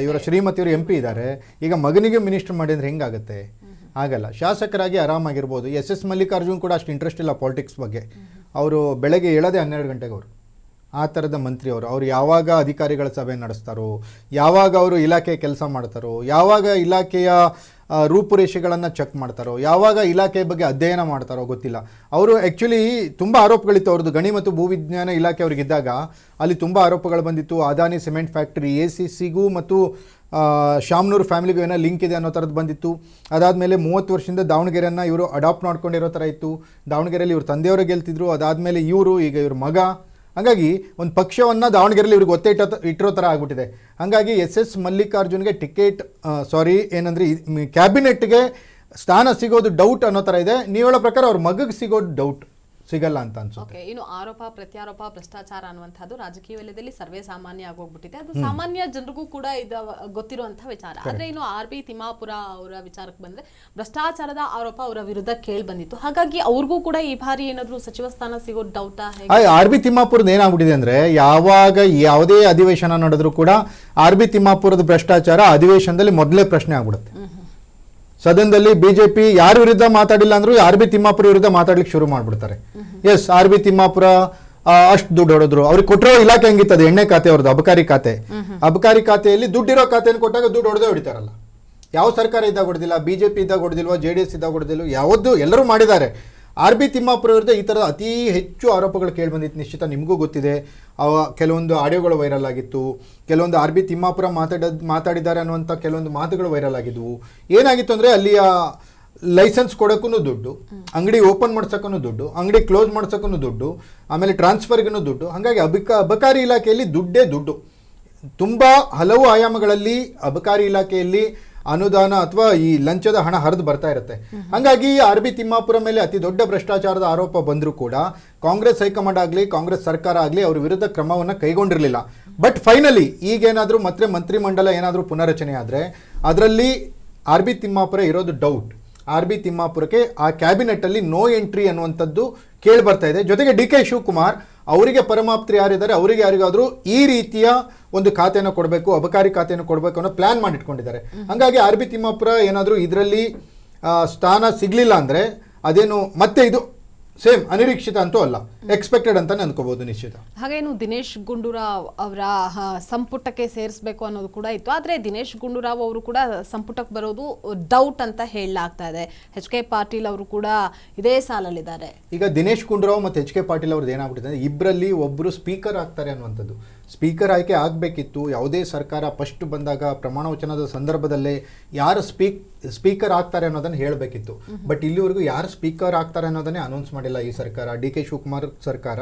ಇವರ ಶ್ರೀಮತಿಯವರು MP ಇದ್ದಾರೆ, ಈಗ ಮಗನಿಗೆ ಮಿನಿಸ್ಟರ್ ಮಾಡಿದ್ರೆ ಹೆಂಗಾಗುತ್ತೆ? ಆಗಲ್ಲ. ಶಾಸಕರಾಗಿ ಆರಾಮಾಗಿರ್ಬೋದು. ಎಸ್ ಮಲ್ಲಿಕಾರ್ಜುನ್ ಕೂಡ ಅಷ್ಟು ಇಂಟ್ರೆಸ್ಟ್ ಇಲ್ಲ ಪಾಲಿಟಿಕ್ಸ್ ಬಗ್ಗೆ. ಅವರು ಬೆಳಗ್ಗೆ ಹೇಳೋದೇ 12 ಗಂಟೆಗೆ ಅವರು, ಆ ಥರದ ಮಂತ್ರಿ ಅವರು ಯಾವಾಗ ಅಧಿಕಾರಿಗಳ ಸಭೆ ನಡೆಸ್ತಾರೋ, ಯಾವಾಗ ಅವರು ಇಲಾಖೆ ಕೆಲಸ ಮಾಡ್ತಾರೋ, ಯಾವಾಗ ಇಲಾಖೆಯ ರೂಪುರೇಷೆಗಳನ್ನು ಚೆಕ್ ಮಾಡ್ತಾರೋ, ಯಾವಾಗ ಇಲಾಖೆ ಬಗ್ಗೆ ಅಧ್ಯಯನ ಮಾಡ್ತಾರೋ ಗೊತ್ತಿಲ್ಲ. ಅವರು ಆ್ಯಕ್ಚುಲಿ ತುಂಬ ಆರೋಪಗಳಿತ್ತು ಅವ್ರದ್ದು. ಗಣಿ ಮತ್ತು ಭೂವಿಜ್ಞಾನ ಇಲಾಖೆ ಅವ್ರಿಗಿದ್ದಾಗ ಅಲ್ಲಿ ತುಂಬ ಆರೋಪಗಳು ಬಂದಿತ್ತು. ಅದಾನಿ ಸಿಮೆಂಟ್ ಫ್ಯಾಕ್ಟ್ರಿ, ACCಗೂ ಮತ್ತು ಶಾಮನೂರು ಫ್ಯಾಮಿಲಿಗೂ ಏನೋ ಲಿಂಕ್ ಇದೆ ಅನ್ನೋ ಥರದ್ದು ಬಂದಿತ್ತು. ಅದಾದಮೇಲೆ 30 ವರ್ಷದಿಂದ ದಾವಣಗೆರೆಯನ್ನು ಇವರು ಅಡಾಪ್ಟ್ ಮಾಡ್ಕೊಂಡಿರೋ ಥರ ಇತ್ತು. ದಾವಣಗೆರೆಯಲ್ಲಿ ಇವ್ರ ತಂದೆಯವರು ಗೆಲ್ತಿದ್ರು, ಅದಾದಮೇಲೆ ಈಗ ಇವ್ರ ಮಗ. ಹಾಗಾಗಿ ಒಂದು ಪಕ್ಷವನ್ನು ದಾವಣಗೆರೆಯಲ್ಲಿ ಇವ್ರಿಗೆ ಒತ್ತೆ ಇಟ್ಟಿರೋ ಥರ ಆಗ್ಬಿಟ್ಟಿದೆ. ಹಾಗಾಗಿ ಎಸ್ ಮಲ್ಲಿಕಾರ್ಜುನ್ಗೆ ಏನಂದರೆ ಕ್ಯಾಬಿನೆಟ್ಗೆ ಸ್ಥಾನ ಸಿಗೋದು ಡೌಟ್ ಅನ್ನೋ ಥರ ಇದೆ. ನೀವು ಹೇಳೋ ಪ್ರಕಾರ ಅವ್ರ ಮಗಗೆ ಸಿಗೋದು ಡೌಟ್ ಸಿಗಲ್ಲ ಅಂತ ಅನ್ಸುತ್ತೆ. ಇನ್ನು ಆರೋಪ ಪ್ರತ್ಯಾರೋಪ ಭ್ರಷ್ಟಾಚಾರ ಅನ್ನುವಂಥದ್ದು ರಾಜಕೀಯ ವಲಯದಲ್ಲಿ ಸರ್ವೇ ಸಾಮಾನ್ಯ ಆಗೋಗ್ಬಿಟ್ಟಿದೆ. ಅದು ಸಾಮಾನ್ಯ ಜನರಿಗೂ ಕೂಡ ಗೊತ್ತಿರುವಂತಹ ವಿಚಾರ. ಆದ್ರೆ ಇನ್ನು RB ತಿಮ್ಮಾಪುರ ಅವರ ವಿಚಾರಕ್ಕೆ ಬಂದ್ರೆ ಭ್ರಷ್ಟಾಚಾರದ ಆರೋಪ ಅವರ ವಿರುದ್ಧ ಕೇಳಿ ಬಂದಿತ್ತು. ಹಾಗಾಗಿ ಅವ್ರಿಗೂ ಕೂಡ ಈ ಬಾರಿ ಏನಾದ್ರು ಸಚಿವ ಸ್ಥಾನ ಸಿಗೋದು ಡೌಟಾ? RB ತಿಮ್ಮಾಪುರದ ಏನಾಗ್ಬಿಟ್ಟಿದೆ ಅಂದ್ರೆ, ಯಾವಾಗ ಯಾವುದೇ ಅಧಿವೇಶನ ನಡೆದ್ರು ಕೂಡ RB ತಿಮ್ಮಾಪುರದ ಭ್ರಷ್ಟಾಚಾರ ಅಧಿವೇಶನದಲ್ಲಿ ಮೊದಲೇ ಪ್ರಶ್ನೆ ಆಗ್ಬಿಡುತ್ತೆ. ಸದನದಲ್ಲಿ ಬಿಜೆಪಿ ಯಾರ ವಿರುದ್ಧ ಮಾತಾಡಿಲ್ಲ ಅಂದ್ರೂ RB ತಿಮ್ಮಾಪುರ ವಿರುದ್ಧ ಮಾತಾಡ್ಲಿಕ್ಕೆ ಶುರು ಮಾಡ್ಬಿಡ್ತಾರೆ. ಎಸ್, RB ತಿಮ್ಮಾಪುರ ಅಷ್ಟು ದುಡ್ಡು ಹೊಡೆದ್ರು, ಅವ್ರಿಗೆ ಕೊಟ್ಟಿರೋ ಇಲಾಖೆ ಹೆಂಗಿತ್ತದ, ಎಣ್ಣೆ ಖಾತೆ ಅವ್ರದ್ದು, ಅಬಕಾರಿ ಖಾತೆಯಲ್ಲಿ ದುಡ್ಡಿರೋ ಖಾತೆಯನ್ನು ಕೊಟ್ಟಾಗ ದುಡ್ಡು ಹೊಡಿತಾರಲ್ಲ. ಯಾವ ಸರ್ಕಾರ ಇದ್ದಾಗ ಹೊಡೆದಿಲ್ಲ, ಬಿಜೆಪಿ ಇದ್ದಾಗ ಹೊಡೆದಿಲ್ವಾ, JDS ಇದ್ದಾಗ ಹೊಡೆದಿಲ್ಲ, ಯಾವತ್ತು ಎಲ್ಲರೂ ಮಾಡಿದ್ದಾರೆ. RB ತಿಮ್ಮಾಪುರ ವಿರುದ್ಧ ಈ ಥರದ ಅತಿ ಹೆಚ್ಚು ಆರೋಪಗಳು ಕೇಳಿ ಬಂದಿತ್ತು. ನಿಶ್ಚಿತ ನಿಮಗೂ ಗೊತ್ತಿದೆ. ಕೆಲವೊಂದು ಆಡಿಯೋಗಳು ವೈರಲ್ ಆಗಿತ್ತು, ಕೆಲವೊಂದು RB ತಿಮ್ಮಾಪುರ ಮಾತಾಡಿದ್ದಾರೆ ಅನ್ನುವಂಥ ಕೆಲವೊಂದು ಮಾತುಗಳು ವೈರಲ್ ಆಗಿದ್ವು. ಏನಾಗಿತ್ತು ಅಂದರೆ, ಅಲ್ಲಿಯ ಲೈಸೆನ್ಸ್ ಕೊಡೋಕ್ಕೂ ದುಡ್ಡು, ಅಂಗಡಿ ಓಪನ್ ಮಾಡ್ಸೋಕ್ಕೂ ದುಡ್ಡು, ಅಂಗಡಿ ಕ್ಲೋಸ್ ಮಾಡ್ಸೋಕ್ಕೂ ದುಡ್ಡು, ಆಮೇಲೆ ಟ್ರಾನ್ಸ್ಫರ್ಗೂ ದುಡ್ಡು. ಹಾಗಾಗಿ ಅಬಕಾರಿ ಇಲಾಖೆಯಲ್ಲಿ ದುಡ್ಡೇ ದುಡ್ಡು. ತುಂಬ ಹಲವು ಆಯಾಮಗಳಲ್ಲಿ ಅಬಕಾರಿ ಇಲಾಖೆಯಲ್ಲಿ ಅನುದಾನ ಅಥವಾ ಈ ಲಂಚದ ಹಣ ಹರಿದು ಬರ್ತಾ ಇರುತ್ತೆ. ಹಾಗಾಗಿ RB ತಿಮ್ಮಾಪುರ ಮೇಲೆ ಅತಿ ದೊಡ್ಡ ಭ್ರಷ್ಟಾಚಾರದ ಆರೋಪ ಬಂದರೂ ಕೂಡ ಕಾಂಗ್ರೆಸ್ ಹೈಕಮಾಂಡ್ ಆಗಲಿ, ಕಾಂಗ್ರೆಸ್ ಸರ್ಕಾರ ಆಗಲಿ ಅವ್ರ ವಿರುದ್ಧ ಕ್ರಮವನ್ನು ಕೈಗೊಂಡಿರಲಿಲ್ಲ. ಬಟ್ ಫೈನಲಿ ಈಗೇನಾದರೂ ಮತ್ತೆ ಮಂತ್ರಿಮಂಡಲ ಏನಾದರೂ ಪುನರಚನೆ ಆದರೆ ಅದರಲ್ಲಿ RB ತಿಮ್ಮಾಪುರ ಇರೋದು ಡೌಟ್. RB ತಿಮ್ಮಾಪುರಕ್ಕೆ ಆ ಕ್ಯಾಬಿನೆಟ್ಟಲ್ಲಿ ನೋ ಎಂಟ್ರಿ ಅನ್ನುವಂಥದ್ದು ಕೇಳಿ ಬರ್ತಾ ಇದೆ. ಜೊತೆಗೆ DK ಶಿವಕುಮಾರ್ ಅವರಿಗೆ ಪರಮಾಪ್ತರು ಯಾರಿದ್ದಾರೆ, ಅವರಿಗೆ ಯಾರಿಗಾದರೂ ಈ ರೀತಿಯ ಒಂದು ಖಾತೆಯನ್ನು ಕೊಡಬೇಕು, ಅಬಕಾರಿ ಖಾತೆಯನ್ನು ಕೊಡಬೇಕು ಅನ್ನೋ ಪ್ಲಾನ್ ಮಾಡಿಟ್ಕೊಂಡಿದ್ದಾರೆ. ಹಾಗಾಗಿ RB ತಿಮ್ಮಾಪುರ ಏನಾದರೂ ಇದರಲ್ಲಿ ಸ್ಥಾನ ಸಿಗಲಿಲ್ಲ ಅಂದರೆ ಅದೇನು ಮತ್ತೆ ಇದು ಸೇಮ್ ಅನಿರೀಕ್ಷಿತ ಅಂತೂ ಅಲ್ಲ, ಎಕ್ಸ್ಪೆಕ್ಟೆಡ್ ಅಂತಾನೆ ಅನ್ಕೋಬಹುದು ನಿಶ್ಚಿತ. ಹಾಗೇನು ದಿನೇಶ್ ಗುಂಡೂರಾವ್ ಅವರ ಸಂಪುಟಕ್ಕೆ ಸೇರಿಸಬೇಕು ಅನ್ನೋದು ಕೂಡ ಇತ್ತು. ಆದ್ರೆ ದಿನೇಶ್ ಗುಂಡೂರಾವ್ ಅವರು ಕೂಡ ಸಂಪುಟಕ್ಕೆ ಬರೋದು ಡೌಟ್ ಅಂತ ಹೇಳಲಾಗ್ತಾ ಇದೆ. HK ಪಾಟೀಲ್ ಅವರು ಕೂಡ ಇದೇ ಸಾಲಲ್ಲಿದ್ದಾರೆ. ಈಗ ದಿನೇಶ್ ಗುಂಡೂರಾವ್ ಮತ್ತು HK ಪಾಟೀಲ್ ಅವ್ರದ್ದು ಏನಾಗ್ಬಿಟ್ಟಿದೆ ಅಂದ್ರೆ, ಇಬ್ಬರಲ್ಲಿ ಒಬ್ಬರು ಸ್ಪೀಕರ್ ಆಗ್ತಾರೆ ಅನ್ನುವಂಥದ್ದು. ಸ್ಪೀಕರ್ ಆಯ್ಕೆ ಆಗಬೇಕಿತ್ತು. ಯಾವುದೇ ಸರ್ಕಾರ ಫಸ್ಟ್ ಬಂದಾಗ ಪ್ರಮಾಣ ವಚನದ ಸಂದರ್ಭದಲ್ಲೇ ಯಾರು ಸ್ಪೀಕರ್ ಆಗ್ತಾರೆ ಅನ್ನೋದನ್ನು ಹೇಳಬೇಕಿತ್ತು. ಬಟ್ ಇಲ್ಲಿವರೆಗೂ ಯಾರು ಸ್ಪೀಕರ್ ಆಗ್ತಾರೆ ಅನ್ನೋದನ್ನೇ ಅನೌನ್ಸ್ ಮಾಡಿಲ್ಲ ಈ ಸರ್ಕಾರ, DK ಶಿವಕುಮಾರ್ ಸರ್ಕಾರ.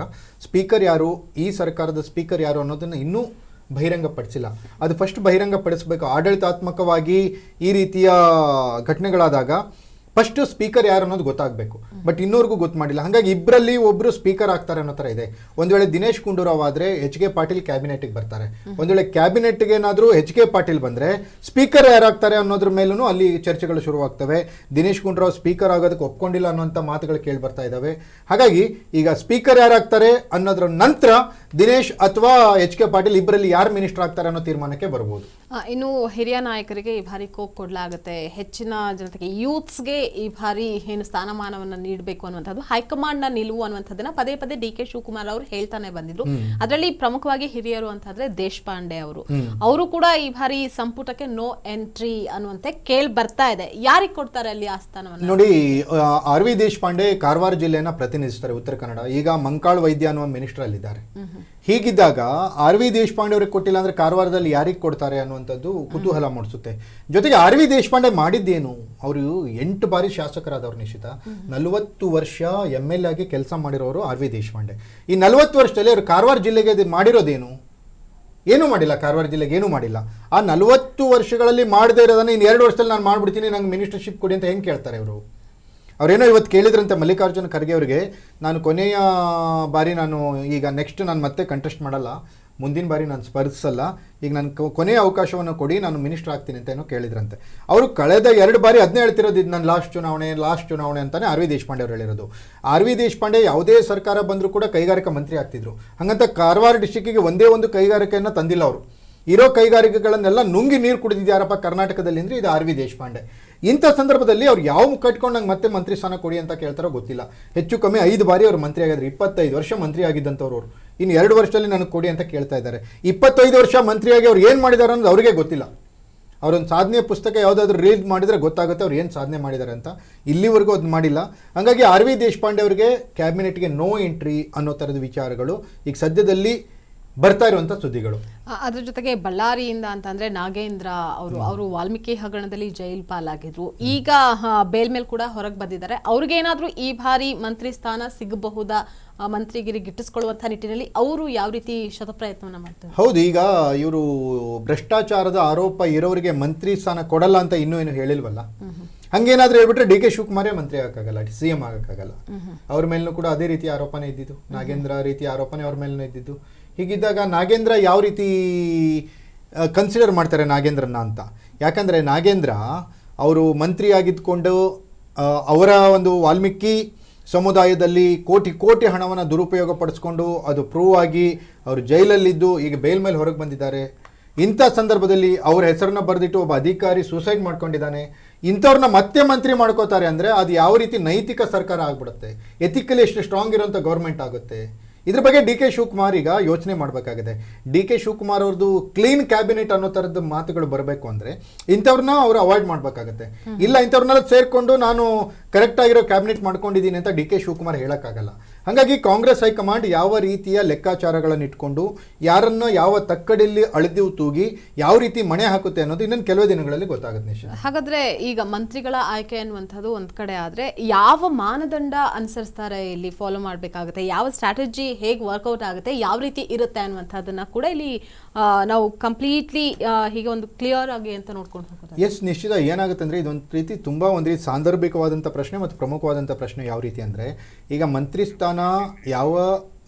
ಸ್ಪೀಕರ್ ಯಾರು, ಈ ಸರ್ಕಾರದ ಸ್ಪೀಕರ್ ಯಾರು ಅನ್ನೋದನ್ನು ಇನ್ನೂ ಬಹಿರಂಗಪಡಿಸಿಲ್ಲ. ಅದು ಫಸ್ಟ್ ಬಹಿರಂಗಪಡಿಸಬೇಕು. ಆಡಳಿತಾತ್ಮಕವಾಗಿ ಈ ರೀತಿಯ ಘಟನೆಗಳಾದಾಗ ಫಸ್ಟ್ ಸ್ಪೀಕರ್ ಯಾರು ಅನ್ನೋದು ಗೊತ್ತಾಗಬೇಕು. ಬಟ್ ಇನ್ನೂರ್ಗೂ ಗೊತ್ತು ಮಾಡಿಲ್ಲ. ಹಾಗಾಗಿ ಇಬ್ಬರಲ್ಲಿ ಒಬ್ಬರು ಸ್ಪೀಕರ್ ಆಗ್ತಾರೆ ಅನ್ನೋ ಥರ ಇದೆ. ಒಂದು ವೇಳೆ ದಿನೇಶ್ ಗುಂಡೂರಾವ್ ಆದರೆ ಎಚ್ ಕೆ ಪಾಟೀಲ್ ಕ್ಯಾಬಿನೆಟ್ಗೆ ಬರ್ತಾರೆ. ಒಂದು ವೇಳೆ ಕ್ಯಾಬಿನೆಟ್ಗೆ ಏನಾದರೂ ಎಚ್ ಕೆ ಪಾಟೀಲ್ ಬಂದರೆ ಸ್ಪೀಕರ್ ಯಾರಾಗ್ತಾರೆ ಅನ್ನೋದ್ರ ಮೇಲೂ ಅಲ್ಲಿ ಚರ್ಚೆಗಳು ಶುರುವಾಗ್ತವೆ. ದಿನೇಶ್ ಗುಂಡೂರಾವ್ ಸ್ಪೀಕರ್ ಆಗೋದಕ್ಕೆ ಒಪ್ಕೊಂಡಿಲ್ಲ ಅನ್ನೋಂಥ ಮಾತುಗಳು ಕೇಳಿ ಬರ್ತಾ ಇದ್ದಾವೆ. ಹಾಗಾಗಿ ಈಗ ಸ್ಪೀಕರ್ ಯಾರಾಗ್ತಾರೆ ಅನ್ನೋದ್ರ ನಂತರ ದಿನೇಶ್ ಅಥವಾ ಎಚ್ ಕೆ ಪಾಟೀಲ್ ಇಬ್ಬರಲ್ಲಿ ಯಾರು ಮಿನಿಸ್ಟರ್ ಆಗ್ತಾರೆ ಅನ್ನೋ ತೀರ್ಮಾನಕ್ಕೆ ಬರ್ಬೋದು. ಇನ್ನು ಹಿರಿಯ ನಾಯಕರಿಗೆ ಈ ಬಾರಿ ಕೋಕ್ ಕೊಡಲಾಗುತ್ತೆ, ಹೆಚ್ಚಿನ ಜನತೆಗೆ ಯೂತ್ಸ್ಗೆ ಈ ಬಾರಿ ಏನು ಸ್ಥಾನಮಾನವನ್ನು ನೀಡಬೇಕು ಅನ್ನುವಂಥದ್ದು ಹೈಕಮಾಂಡ್ ನ ನಿಲುವು ಅನ್ನುವಂಥದ್ದನ್ನ ಪದೇ ಪದೇ ಡಿ ಕೆ ಶಿವಕುಮಾರ್ ಅವರು ಹೇಳ್ತಾನೆ ಬಂದಿದ್ರು. ಅದರಲ್ಲಿ ಪ್ರಮುಖವಾಗಿ ಹಿರಿಯರು ಅಂತಂದ್ರೆ ದೇಶಪಾಂಡೆ ಅವರು ಕೂಡ ಈ ಬಾರಿ ಸಂಪುಟಕ್ಕೆ ನೋ ಎಂಟ್ರಿ ಅನ್ನುವಂತೆ ಕೇಳಿ ಬರ್ತಾ ಇದೆ. ಯಾರಿಗೆ ಕೊಡ್ತಾರೆ ಅಲ್ಲಿ ಆ ಸ್ಥಾನವನ್ನು? ನೋಡಿ, ಆರ್ ವಿ ದೇಶಪಾಂಡೆ ಕಾರವಾರ ಜಿಲ್ಲೆಯನ್ನ ಪ್ರತಿನಿಧಿಸ್ತಾರೆ, ಉತ್ತರ ಕನ್ನಡ. ಈಗ ಮಂಕಾಳ್ ವೈದ್ಯ ಅನ್ನುವ ಮಿನಿಸ್ಟರ್ ಅಲ್ಲಿದ್ದಾರೆ. ಹೀಗಿದ್ದಾಗ ಆರ್ ವಿ ದೇಶಪಾಂಡೆ ಅವ್ರಿಗೆ ಕೊಟ್ಟಿಲ್ಲ ಅಂದ್ರೆ ಕಾರವಾರದಲ್ಲಿ ಯಾರಿಗೆ ಕೊಡ್ತಾರೆ ಅನ್ನುವಂಥದ್ದು ಕುತೂಹಲ ಮೂಡಿಸುತ್ತೆ. ಜೊತೆಗೆ ಆರ್ ವಿ ದೇಶಪಾಂಡೆ ಮಾಡಿದ್ದೇನು? ಅವರು 8 ಬಾರಿ ಶಾಸಕರಾದವ್ರು ನಿಶ್ಚಿತ. 40 ವರ್ಷ MLA ಆಗಿ ಕೆಲಸ ಮಾಡಿರೋರು ಆರ್ ವಿ ದೇಶಪಾಂಡೆ. ಈ 40 ವರ್ಷದಲ್ಲಿ ಅವರು ಕಾರವಾರ ಜಿಲ್ಲೆಗೆ ಮಾಡಿರೋದೇನು? ಏನೂ ಮಾಡಿಲ್ಲ. ಕಾರವಾರ ಜಿಲ್ಲೆಗೆ ಏನೂ ಮಾಡಿಲ್ಲ. ಆ 40 ವರ್ಷಗಳಲ್ಲಿ ಮಾಡದೇ ಇರೋದನ್ನ ಇನ್ನು 2 ವರ್ಷದಲ್ಲಿ ನಾನು ಮಾಡ್ಬಿಡ್ತೀನಿ, ನಂಗೆ ಮಿನಿಸ್ಟರ್ಶಿಪ್ ಕೊಡಿ ಅಂತ ಹೆಂಗೆ ಕೇಳ್ತಾರೆ ಇವರು? ಅವರೇನೋ ಇವತ್ತು ಕೇಳಿದ್ರಂತೆ ಮಲ್ಲಿಕಾರ್ಜುನ ಖರ್ಗೆ ಅವರಿಗೆ, ನಾನು ಕೊನೆಯ ಬಾರಿ ನಾನು ಈಗ ನೆಕ್ಸ್ಟ್ ನಾನು ಮತ್ತೆ ಕಂಟೆಸ್ಟ್ ಮಾಡಲ್ಲ, ಮುಂದಿನ ಬಾರಿ ನಾನು ಸ್ಪರ್ಧಿಸಲ್ಲ, ಈಗ ನಾನು ಕೊನೆಯ ಅವಕಾಶವನ್ನು ಕೊಡಿ, ನಾನು ಮಿನಿಸ್ಟರ್ ಆಗ್ತೀನಿ ಅಂತ ಏನೋ ಕೇಳಿದ್ರಂತೆ. ಅವರು ಕಳೆದ 2 ಬಾರಿ ಅದನ್ನೇ ಹೇಳ್ತಿರೋದು, ಇದು ನನ್ನ ಲಾಸ್ಟ್ ಚುನಾವಣೆ ಅಂತಾನೆ ಆರ್ ವಿ ದೇಶಪಾಂಡೆ ಅವರು ಹೇಳಿರೋದು. ಆರ್ ವಿ ದೇಶಪಾಂಡೆ ಯಾವುದೇ ಸರ್ಕಾರ ಬಂದರೂ ಕೂಡ ಕೈಗಾರಿಕಾ ಮಂತ್ರಿ ಆಗ್ತಿದ್ರು. ಹಾಗಂತ ಕಾರವಾರ ಡಿಸ್ಟಿಕ್ಕಿಗೆ ಒಂದೇ ಒಂದು ಕೈಗಾರಿಕೆಯನ್ನು ತಂದಿಲ್ಲ ಅವರು. ಇರೋ ಕೈಗಾರಿಕೆಗಳನ್ನೆಲ್ಲ ನುಂಗಿ ನೀರು ಕುಡಿದಿದ್ದಾರಪ್ಪ ಕರ್ನಾಟಕದಲ್ಲಿ ಅಂದರೆ ಇದು ಆರ್ ವಿ ದೇಶಪಾಂಡೆ. ಇಂಥ ಸಂದರ್ಭದಲ್ಲಿ ಅವ್ರು ಯಾವ ಮುಖ ಇಟ್ಕೊಂಡು ನಂಗೆ ಮತ್ತೆ ಮಂತ್ರಿ ಸ್ಥಾನ ಕೊಡಿ ಅಂತ ಕೇಳ್ತಾರೋ ಗೊತ್ತಿಲ್ಲ. ಹೆಚ್ಚು ಕಮ್ಮಿ 5 ಬಾರಿ ಅವರು ಮಂತ್ರಿ ಆಗಿದ್ರು. 25 ವರ್ಷ ಮಂತ್ರಿ ಆಗಿದ್ದಂಥವ್ರು ಅವರು ಇನ್ನು 2 ವರ್ಷದಲ್ಲಿ ನನಗೆ ಕೊಡಿ ಅಂತ ಕೇಳ್ತಾ ಇದ್ದಾರೆ. 25 ವರ್ಷ ಮಂತ್ರಿಯಾಗಿ ಅವ್ರು ಏನು ಮಾಡಿದ್ದಾರೆ ಅನ್ನೋದು ಅವರಿಗೆ ಗೊತ್ತಿಲ್ಲ. ಅವರೊಂದು ಸಾಧನೆಯ ಪುಸ್ತಕ ಯಾವುದಾದ್ರೂ ರೀಡ್ ಮಾಡಿದರೆ ಗೊತ್ತಾಗುತ್ತೆ ಅವ್ರು ಏನು ಸಾಧನೆ ಮಾಡಿದ್ದಾರೆ ಅಂತ. ಇಲ್ಲಿವರೆಗೂ ಅದು ಮಾಡಿಲ್ಲ. ಹಾಗಾಗಿ ಆರ್ ವಿ ದೇಶಪಾಂಡೆ ಅವರಿಗೆ ಕ್ಯಾಬಿನೆಟ್ಗೆ ನೋ ಎಂಟ್ರಿ ಅನ್ನೋ ಥರದ ವಿಚಾರಗಳು ಈಗ ಸದ್ಯದಲ್ಲಿ ಬರ್ತಾ ಇರುವಂಥ ಸುದ್ದಿಗಳು. ಅದ್ರ ಜೊತೆಗೆ ಬಳ್ಳಾರಿಯಿಂದ ಅಂತಂದ್ರೆ ನಾಗೇಂದ್ರ ಅವರು ವಾಲ್ಮೀಕಿ ಹಗರಣದಲ್ಲಿ ಜೈಲ್ ಪಾಲಾಗಿದ್ರು. ಈಗ ಬೇಲ್ ಮೇಲೆ ಕೂಡ ಹೊರಗೆ ಬಂದಿದ್ದಾರೆ. ಅವ್ರಿಗೇನಾದ್ರೂ ಈ ಬಾರಿ ಮಂತ್ರಿ ಸ್ಥಾನ ಸಿಗಬಹುದಾ? ಮಂತ್ರಿಗಿರಿ ಗಿಟ್ಟಿಸ್ಕೊಳ್ಳುವಂಥ ನಿಟ್ಟಿನಲ್ಲಿ ಅವರು ಯಾವ ರೀತಿ ಶತಪ್ರಯತ್ನವನ್ನ ಮಾಡ್ತಾರೆ? ಹೌದು, ಈಗ ಇವರು ಭ್ರಷ್ಟಾಚಾರದ ಆರೋಪ ಇರೋರಿಗೆ ಮಂತ್ರಿ ಸ್ಥಾನ ಕೊಡಲ್ಲ ಅಂತ ಇನ್ನೂ ಏನು ಹೇಳಿಲ್ವಲ್ಲ. ಹಂಗೇನಾದ್ರೂ ಹೇಳ್ಬಿಟ್ರೆ ಡಿ ಕೆ ಶಿವಕುಮಾರೇ ಮಂತ್ರಿ ಆಗಕ್ಕಾಗಲ್ಲ, CM ಆಗಕ್ಕಾಗಲ್ಲ. ಅವ್ರ ಮೇಲೂ ಕೂಡ ಅದೇ ರೀತಿ ಆರೋಪನೇ ಇದ್ದಿದ್ದು. ನಾಗೇಂದ್ರ ರೀತಿ ಆರೋಪನೇ ಅವ್ರ ಮೇಲೂ ಇದ್ದಿದ್ದು. ಹೀಗಿದ್ದಾಗ ನಾಗೇಂದ್ರ ಯಾವ ರೀತಿ ಕನ್ಸಿಡರ್ ಮಾಡ್ತಾರೆ ನಾಗೇಂದ್ರನ್ನ ಅಂತ? ಯಾಕಂದರೆ ನಾಗೇಂದ್ರ ಅವರು ಮಂತ್ರಿ ಆಗಿದ್ದುಕೊಂಡು ಅವರ ಒಂದು ವಾಲ್ಮೀಕಿ ಸಮುದಾಯದಲ್ಲಿ ಕೋಟಿ ಹಣವನ್ನು ದುರುಪಯೋಗ ಪಡಿಸ್ಕೊಂಡು ಅದು ಪ್ರೂವ್ ಆಗಿ ಅವರು ಜೈಲಲ್ಲಿದ್ದು ಈಗ ಬೇಲ್ ಮೇಲೆ ಹೊರಗೆ ಬಂದಿದ್ದಾರೆ. ಇಂಥ ಸಂದರ್ಭದಲ್ಲಿ ಅವ್ರ ಹೆಸರನ್ನ ಬರೆದಿಟ್ಟು ಒಬ್ಬ ಅಧಿಕಾರಿ ಸೂಸೈಡ್ ಮಾಡ್ಕೊಂಡಿದ್ದಾನೆ. ಇಂಥವ್ರನ್ನ ಮತ್ತೆ ಮಂತ್ರಿ ಮಾಡ್ಕೋತಾರೆ ಅಂದರೆ ಅದು ಯಾವ ರೀತಿ ನೈತಿಕ ಸರ್ಕಾರ ಆಗ್ಬಿಡುತ್ತೆ, ಎಥಿಕಲಿ ಎಷ್ಟು ಸ್ಟ್ರಾಂಗ್ ಇರೋಂಥ ಗೌರ್ಮೆಂಟ್ ಆಗುತ್ತೆ? ಇದ್ರ ಬಗ್ಗೆ ಡಿ ಕೆ ಶಿವಕುಮಾರ್ ಈಗ ಯೋಚನೆ ಮಾಡಬೇಕಾಗಿದೆ. ಡಿ ಕೆ ಶಿವಕುಮಾರ್ ಅವ್ರದ್ದು ಕ್ಲೀನ್ ಕ್ಯಾಬಿನೆಟ್ ಅನ್ನೋ ಥರದ ಮಾತುಗಳು ಬರಬೇಕು ಅಂದರೆ ಇಂಥವ್ರನ್ನ ಅವರು ಅವಾಯ್ಡ್ ಮಾಡಬೇಕಾಗತ್ತೆ. ಇಲ್ಲ ಇಂಥವ್ರನ್ನೆಲ್ಲ ಸೇರಿಕೊಂಡು ನಾನು ಕರೆಕ್ಟ್ ಆಗಿರೋ ಕ್ಯಾಬಿನೆಟ್ ಮಾಡ್ಕೊಂಡಿದ್ದೀನಿ ಅಂತ ಡಿ ಕೆ ಶಿವಕುಮಾರ್ ಹೇಳೋಕ್ಕಾಗಲ್ಲ. ಹಾಗಾಗಿ ಕಾಂಗ್ರೆಸ್ ಹೈಕಮಾಂಡ್ ಯಾವ ರೀತಿಯ ಲೆಕ್ಕಾಚಾರಗಳನ್ನು ಇಟ್ಕೊಂಡು ಯಾರನ್ನ ಯಾವ ತಕ್ಕಡಿಯಲ್ಲಿ ಅಳೆದು ತೂಗಿ ಯಾವ ರೀತಿ ಮಣೆ ಹಾಕುತ್ತೆ ಅನ್ನೋದು ಇನ್ನೊಂದು ಕೆಲವೇ ದಿನಗಳಲ್ಲಿ ಗೊತ್ತಾಗುತ್ತೆ ನಿಶ್ಚಯ. ಹಾಗಾದ್ರೆ ಈಗ ಮಂತ್ರಿಗಳ ಆಯ್ಕೆ ಅನ್ನುವಂಥದ್ದು ಒಂದ್ ಕಡೆ ಆದ್ರೆ ಯಾವ ಮಾನದಂಡ ಅನುಸರಿಸ್ತಾರೆ ಇಲ್ಲಿ ಫಾಲೋ ಮಾಡಬೇಕಾಗುತ್ತೆ, ಯಾವ ಸ್ಟ್ರಾಟಜಿ ಹೇಗೆ ವರ್ಕೌಟ್ ಆಗುತ್ತೆ, ಯಾವ ರೀತಿ ಇರುತ್ತೆ ಅನ್ನುವಂಥದ್ದನ್ನ ಕೂಡ ಇಲ್ಲಿ ನಾವು ಕಂಪ್ಲೀಟ್ಲಿ ಹೀಗೆ ಒಂದು ಕ್ಲಿಯರ್ ಆಗಿ ಅಂತ ನೋಡ್ಕೊಂಡು ಹೋಗೋದು. ಎಸ್, ನಿಶ್ಚಿತ. ಏನಾಗುತ್ತೆ ಅಂದರೆ ಇದೊಂದು ರೀತಿ ತುಂಬ ಒಂದು ರೀತಿ ಸಾಂದರ್ಭಿಕವಾದಂಥ ಪ್ರಶ್ನೆ ಮತ್ತು ಪ್ರಮುಖವಾದಂಥ ಪ್ರಶ್ನೆ. ಯಾವ ರೀತಿ ಅಂದರೆ ಈಗ ಮಂತ್ರಿ ಸ್ಥಾನ ಯಾವ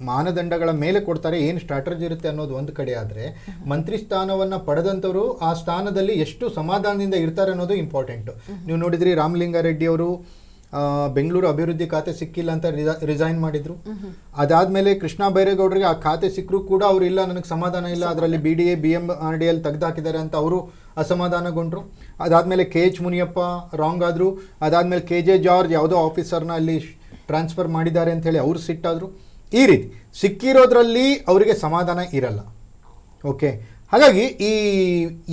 ಮಾನದಂಡಗಳ ಮೇಲೆ ಕೊಡ್ತಾರೆ, ಏನು ಸ್ಟ್ರಾಟಜಿ ಇರುತ್ತೆ ಅನ್ನೋದು ಒಂದು ಕಡೆ ಆದರೆ, ಮಂತ್ರಿ ಸ್ಥಾನವನ್ನು ಪಡೆದಂಥವರು ಆ ಸ್ಥಾನದಲ್ಲಿ ಎಷ್ಟು ಸಮಾಧಾನದಿಂದ ಇರ್ತಾರೆ ಅನ್ನೋದು ಇಂಪಾರ್ಟೆಂಟು. ನೀವು ನೋಡಿದ್ರಿ ರಾಮಲಿಂಗಾರೆಡ್ಡಿ ಅವರು ಬೆಂಗಳೂರು ಅಭಿವೃದ್ಧಿ ಖಾತೆ ಸಿಕ್ಕಿಲ್ಲ ಅಂತ ರಿಸೈನ್ ಮಾಡಿದ್ರು. ಅದಾದಮೇಲೆ ಕೃಷ್ಣ ಬೈರೇಗೌಡರಿಗೆ ಆ ಖಾತೆ ಸಿಕ್ಕರೂ ಕೂಡ ಅವರು ಇಲ್ಲ ನನಗೆ ಸಮಾಧಾನ ಇಲ್ಲ, ಅದರಲ್ಲಿ BDA BMRDL ತೆಗೆದಾಕಿದ್ದಾರೆ ಅಂತ ಅವರು ಅಸಮಾಧಾನಗೊಂಡ್ರು. ಅದಾದಮೇಲೆ KH ಮುನಿಯಪ್ಪ ರಾಂಗ್ ಆದರು. ಅದಾದಮೇಲೆ KJ ಜಾರ್ಜ್ ಯಾವುದೋ ಆಫೀಸರ್ನ ಅಲ್ಲಿ ಟ್ರಾನ್ಸ್ಫರ್ ಮಾಡಿದ್ದಾರೆ ಅಂಥೇಳಿ ಅವರು ಸಿಟ್ಟಾದರು. ಈ ರೀತಿ ಸಿಕ್ಕಿರೋದ್ರಲ್ಲಿ ಅವರಿಗೆ ಸಮಾಧಾನ ಇರಲ್ಲ. ಓಕೆ, ಹಾಗಾಗಿ ಈ